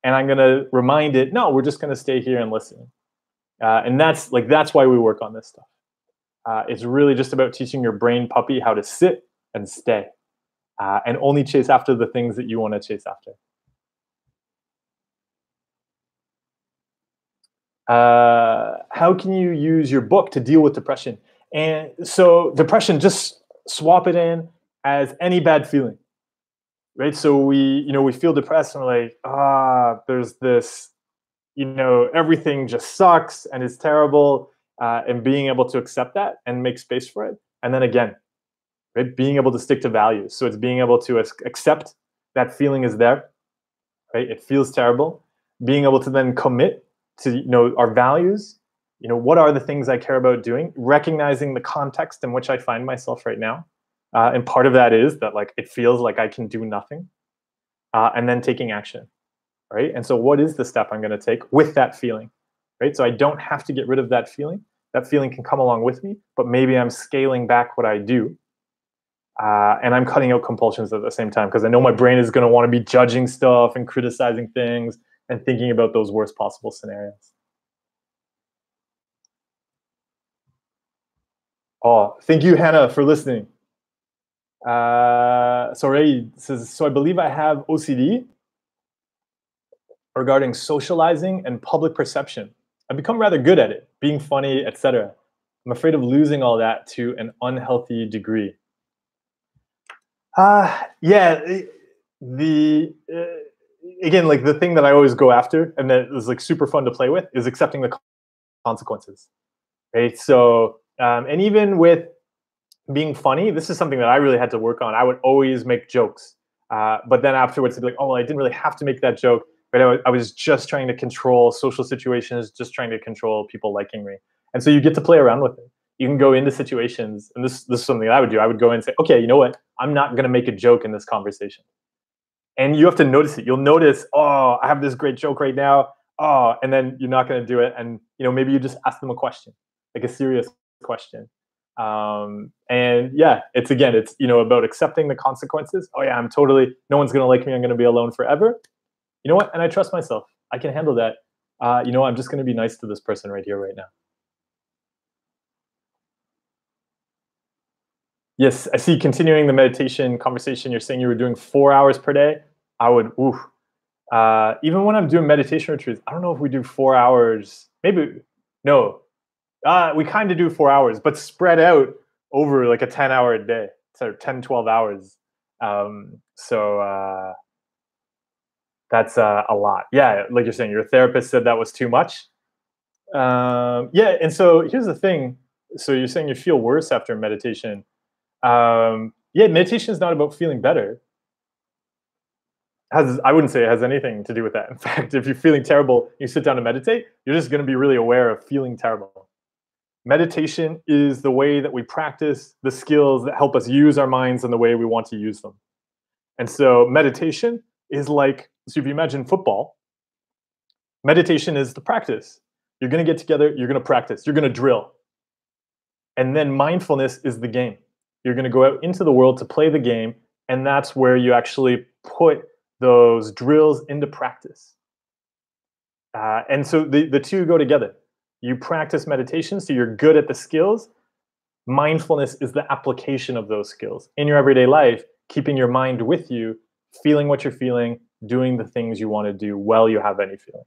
And I'm going to remind it, no, we're just going to stay here and listen. And that's why we work on this stuff. It's really just about teaching your brain puppy how to sit and stay, and only chase after the things that you want to chase after. How can you use your book to deal with depression? And so depression, just swap it in as any bad feeling, right? So we feel depressed and we're like, there's this, everything just sucks and it's terrible, and being able to accept that and make space for it. And then again, right, being able to stick to values. So it's being able to accept that feeling is there, right? It feels terrible. Being able to then commit to, our values. What are the things I care about doing? Recognizing the context in which I find myself right now. And part of that is that it feels like I can do nothing, and then taking action, right? And so what is the step I'm going to take with that feeling, right? So I don't have to get rid of that feeling. That feeling can come along with me, but maybe I'm scaling back what I do, and I'm cutting out compulsions at the same time, because I know my brain is going to want to be judging stuff and criticizing things and thinking about those worst possible scenarios. Oh, thank you, Hannah, for listening. Sorry says, so I believe I have OCD regarding socializing and public perception. I've become rather good at it, being funny, etc. I'm afraid of losing all that to an unhealthy degree. Yeah, again, the thing that I always go after and that is super fun to play with is accepting the consequences, right? So, and even with being funny, this is something that I really had to work on. I would always make jokes, but then afterwards, I'd be like, oh, well, I didn't really have to make that joke, but I was just trying to control social situations, just trying to control people liking me. And so you get to play around with it. You can go into situations, and this is something that I would do. I would go in and say, okay, you know what? I'm not going to make a joke in this conversation. And you have to notice it. You'll notice, oh, I have this great joke right now. Oh, and then you're not going to do it. And maybe you just ask them a question, like a serious question. And yeah, it's about accepting the consequences. Oh yeah, no one's going to like me. I'm going to be alone forever. You know what? And I trust myself. I can handle that. I'm just going to be nice to this person right here, right now. Yes, I see. Continuing the meditation conversation, you're saying you were doing 4 hours per day. I would, even when I'm doing meditation retreats, I don't know if we do 4 hours. Maybe, no. We kind of do 4 hours, but spread out over a 10-hour a day, so 10, 12 hours. So that's a lot. Yeah, like you're saying, your therapist said that was too much. Yeah, and so here's the thing. So you're saying you feel worse after meditation. Yeah, meditation is not about feeling better. I wouldn't say it has anything to do with that. In fact, if you're feeling terrible, you sit down to meditate, you're just going to be really aware of feeling terrible. Meditation is the way that we practice the skills that help us use our minds in the way we want to use them. And so meditation is so if you imagine football, meditation is the practice. You're going to get together, you're going to practice, you're going to drill. And then mindfulness is the game. You're going to go out into the world to play the game, and that's where you actually put those drills into practice. And so the two go together. You practice meditation, so you're good at the skills. Mindfulness is the application of those skills in your everyday life, keeping your mind with you, feeling what you're feeling, doing the things you want to do while you have any feeling.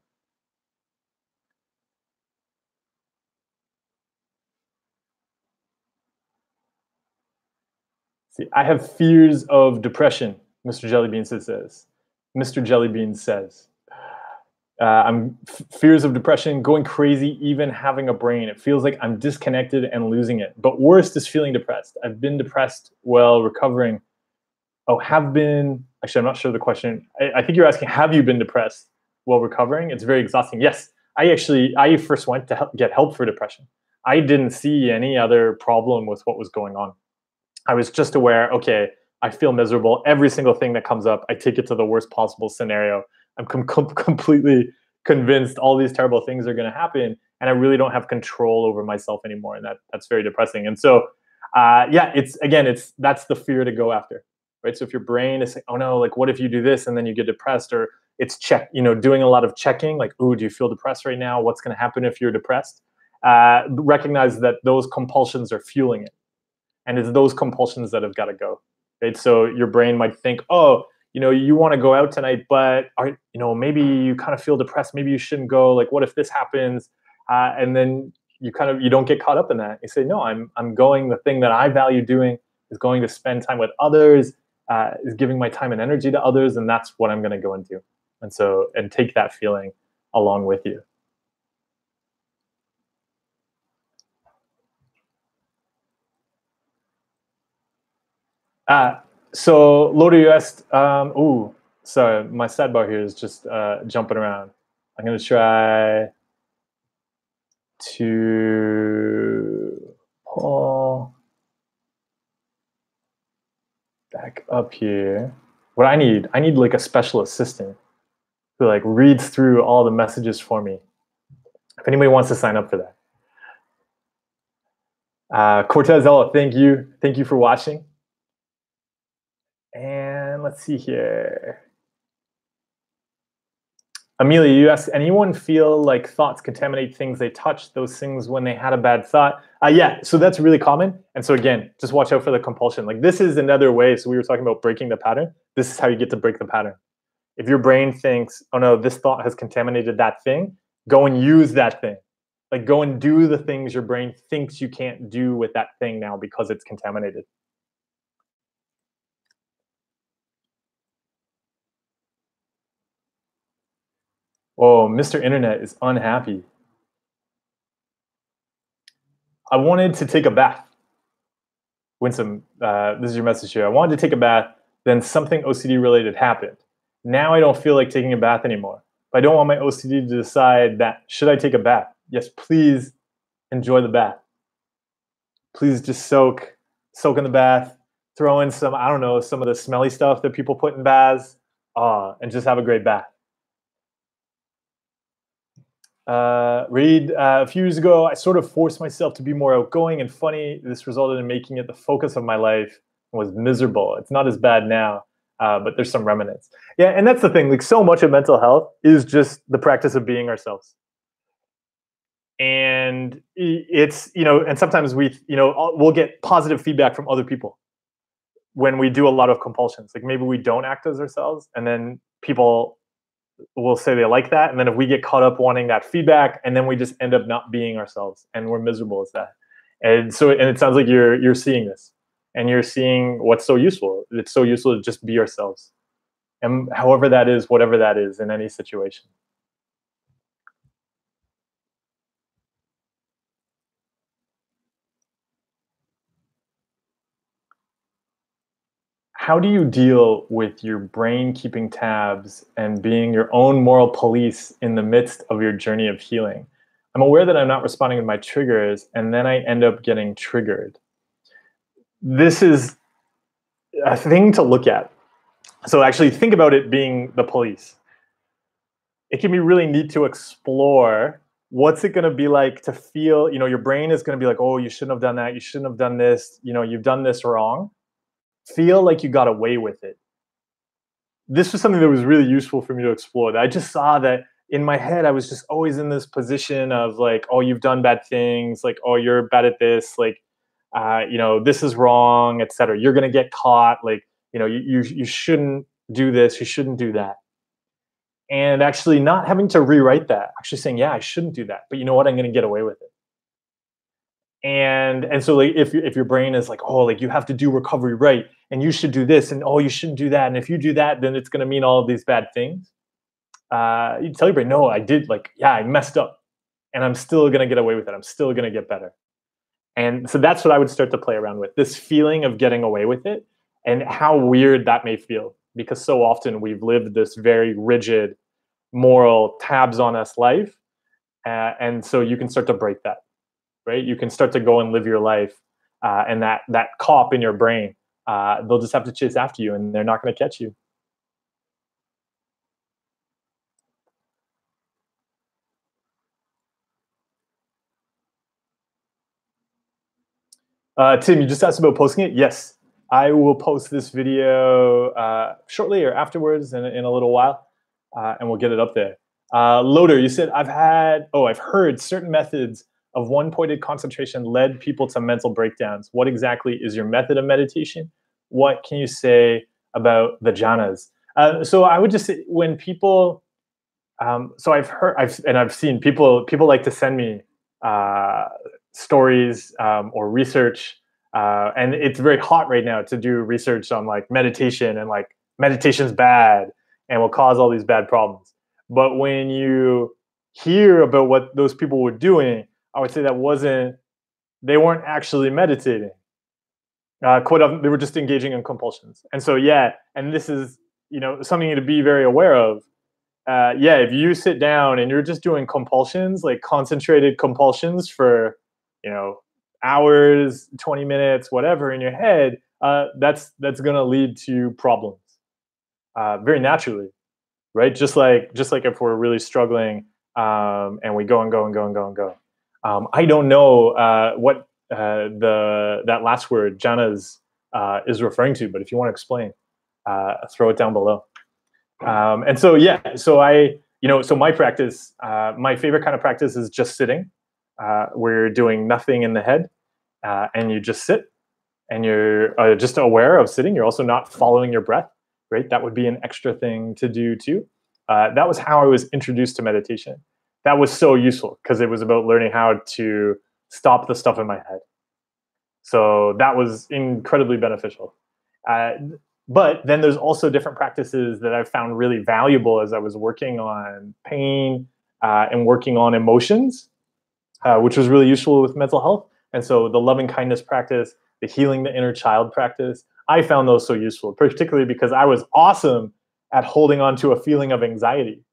See, I have fears of depression. Mr. Jellybean says. Mr. Jellybean says. Fears of depression, going crazy, even having a brain. It feels like I'm disconnected and losing it. But worst is feeling depressed. I've been depressed while recovering. Oh, have been. Actually, I'm not sure of the question. I think you're asking, have you been depressed while recovering? It's very exhausting. Yes, I first went to get help for depression. I didn't see any other problem with what was going on. I was just aware, okay, I feel miserable. Every single thing that comes up, I take it to the worst possible scenario. I'm completely convinced all these terrible things are going to happen, and I really don't have control over myself anymore, and that's very depressing. And so, yeah, that's the fear to go after, right? So if your brain is saying, "Oh no, like what if you do this?" and then you get depressed, or it's doing a lot of checking, like, "Ooh, do you feel depressed right now? What's going to happen if you're depressed?" Recognize that those compulsions are fueling it, and it's those compulsions that have got to go, right? So your brain might think, "Oh, you want to go out tonight, but maybe you kind of feel depressed. Maybe you shouldn't go. Like, what if this happens?" And then you don't get caught up in that. You say, "No, I'm going. The thing that I value doing is going to spend time with others, is giving my time and energy to others, and that's what I'm going to go and do." And take that feeling along with you. So Loader, you asked, ooh, sorry, my sidebar here is just jumping around. I'm going to try to pull back up here. What I need like a special assistant who like reads through all the messages for me. If anybody wants to sign up for that. Cortez Ella, thank you. Thank you for watching. And let's see here. Amelia, you asked, anyone feel like thoughts contaminate things they touch, those things when they had a bad thought? Yeah, so that's really common. And so again, just watch out for the compulsion. Like this is another way. So we were talking about breaking the pattern. This is how you get to break the pattern. If your brain thinks, oh no, this thought has contaminated that thing, go and use that thing. Like go and do the things your brain thinks you can't do with that thing now because it's contaminated. Oh, Mr. Internet is unhappy. I wanted to take a bath. Winsome, this is your message here. I wanted to take a bath, then something OCD related happened. Now I don't feel like taking a bath anymore. But I don't want my OCD to decide that, should I take a bath? Yes, please enjoy the bath. Please just soak in the bath, throw in some, I don't know, some of the smelly stuff that people put in baths, and just have a great bath. Reed, a few years ago, I sort of forced myself to be more outgoing and funny. This resulted in making it the focus of my life and was miserable. It's not as bad now, but there's some remnants. Yeah, and that's the thing. Like so much of mental health is just the practice of being ourselves. And it's, and sometimes we'll get positive feedback from other people when we do a lot of compulsions. Like maybe we don't act as ourselves, and then people will say they like that, and then if we get caught up wanting that feedback, and then we just end up not being ourselves, and we're miserable as that. And so, and it sounds like you're seeing this, and you're seeing what's so useful. It's so useful to just be ourselves, and however that is, whatever that is, in any situation. How do you deal with your brain keeping tabs and being your own moral police in the midst of your journey of healing? I'm aware that I'm not responding to my triggers, and then I end up getting triggered. This is a thing to look at. So actually think about it being the police. It can be really neat to explore what's it going to be like to feel, your brain is going to be like, oh, you shouldn't have done that. You shouldn't have done this. You've done this wrong. Feel like you got away with it. This was something that was really useful for me to explore. I just saw that in my head, I was just always in this position of like, oh, you've done bad things. Like, oh, you're bad at this. Like, this is wrong, etc. You're going to get caught. Like, you shouldn't do this. You shouldn't do that. And actually not having to rewrite that, actually saying, yeah, I shouldn't do that. But you know what? I'm going to get away with it. And so like if your brain is like, oh, like you have to do recovery right, and you should do this, and oh, you shouldn't do that, and if you do that, then it's going to mean all of these bad things. You tell your brain, no, I did, like, yeah, I messed up, and I'm still going to get away with it. I'm still going to get better. And so that's what I would start to play around with, this feeling of getting away with it, and how weird that may feel, because so often we've lived this very rigid moral tabs on us life, and so you can start to break that, right? You can start to go and live your life, and that cop in your brain, they'll just have to chase after you, and they're not going to catch you. Tim, you just asked about posting it. Yes, I will post this video shortly or afterwards in a little while, and we'll get it up there. Loader, you said, I've heard certain methods of one-pointed concentration led people to mental breakdowns. What exactly is your method of meditation? What can you say about the jhanas? So I would just say, when people, so I've seen people like to send me stories, or research, and it's very hot right now to do research on like meditation, and like meditation's bad and will cause all these bad problems. But when you hear about what those people were doing, I would say they weren't actually meditating. Quite often, they were just engaging in compulsions. And so, yeah, and this is, something to be very aware of. Yeah, if you sit down and you're just doing compulsions, like concentrated compulsions for, hours, 20 minutes, whatever in your head, that's going to lead to problems, very naturally, right? Just like if we're really struggling, and we go and go and go and go and go. I don't know what that last word jhanas is referring to, but if you want to explain, throw it down below. And so, yeah, so my practice, my favorite kind of practice is just sitting. We're doing nothing in the head, and you just sit, and you're just aware of sitting. You're also not following your breath, right? That would be an extra thing to do too. That was how I was introduced to meditation. That was so useful because it was about learning how to stop the stuff in my head. So that was incredibly beneficial. Uh, but then there's also different practices that I've found really valuable as I was working on pain, and working on emotions, which was really useful with mental health. And so the loving kindness practice, the healing the inner child practice, I found those so useful, particularly because I was awesome at holding on to a feeling of anxiety.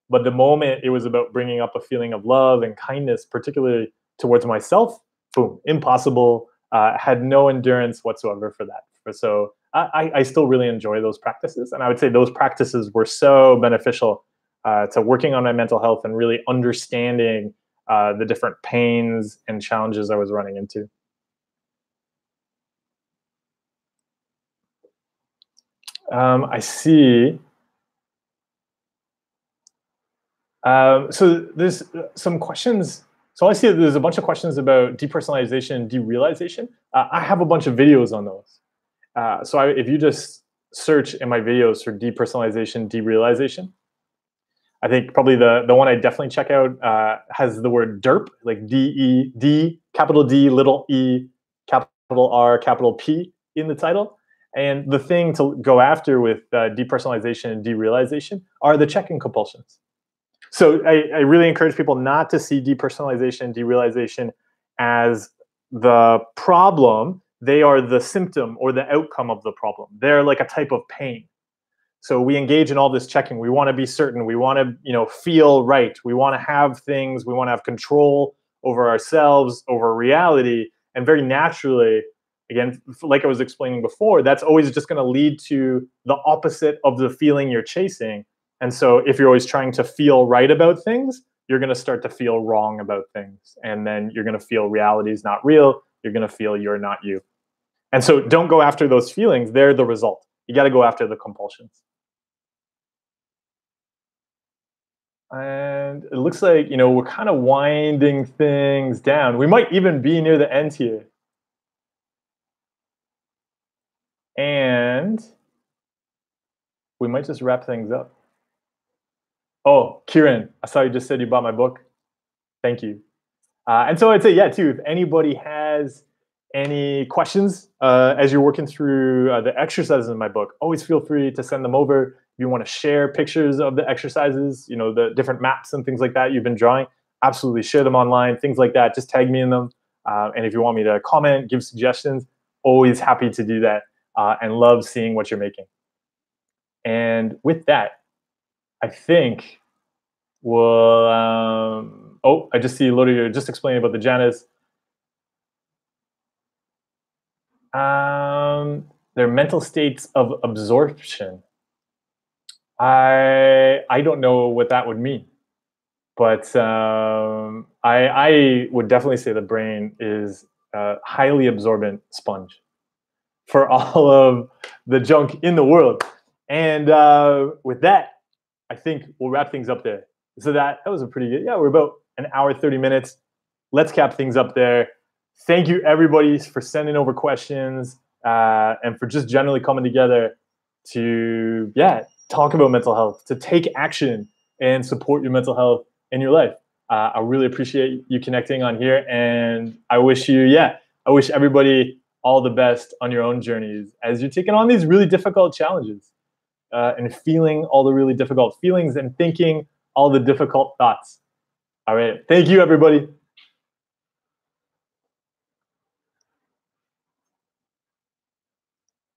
But the moment it was about bringing up a feeling of love and kindness, particularly towards myself, boom, impossible. Had no endurance whatsoever for that. So I still really enjoy those practices. And I would say those practices were so beneficial to working on my mental health and really understanding the different pains and challenges I was running into. I see. So there's some questions. So I see that there's a bunch of questions about depersonalization and derealization. I have a bunch of videos on those. If you just search in my videos for depersonalization, derealization, I think probably the one I definitely check out has the word derp, like D, capital D, little e, capital R, capital P in the title. And the thing to go after with depersonalization and derealization are the checking compulsions. So I really encourage people not to see depersonalization, derealization as the problem. They are the symptom or the outcome of the problem. They're like a type of pain. So we engage in all this checking. We want to be certain. We want to, feel right. We want to have things. We want to have control over ourselves, over reality. And very naturally, again, like I was explaining before, that's always just going to lead to the opposite of the feeling you're chasing. And so if you're always trying to feel right about things, you're going to start to feel wrong about things. And then you're going to feel reality is not real. You're going to feel you're not you. And so don't go after those feelings. They're the result. You got to go after the compulsions. And it looks like, we're kind of winding things down. We might even be near the end here. And we might just wrap things up. Oh, Kieran, I saw you just said you bought my book. Thank you. And so I'd say, yeah, too, if anybody has any questions as you're working through the exercises in my book, always feel free to send them over. If you want to share pictures of the exercises, you know, the different maps and things like that you've been drawing, absolutely share them online, things like that. Just tag me in them. And if you want me to comment, give suggestions, always happy to do that, and love seeing what you're making. And with that, I think we'll, oh, I just see Lodi, you're just explaining about the Janus. Their mental states of absorption. I don't know what that would mean, but I would definitely say the brain is a highly absorbent sponge for all of the junk in the world. And with that, I think we'll wrap things up there. So that was a pretty good, yeah, we're about an hour, 30 minutes. Let's cap things up there. Thank you, everybody, for sending over questions and for just generally coming together to, yeah, talk about mental health, to take action and support your mental health in your life. I really appreciate you connecting on here. And I wish you, yeah, I wish everybody all the best on your own journeys as you're taking on these really difficult challenges and feeling all the really difficult feelings and thinking all the difficult thoughts. All right. Thank you, everybody.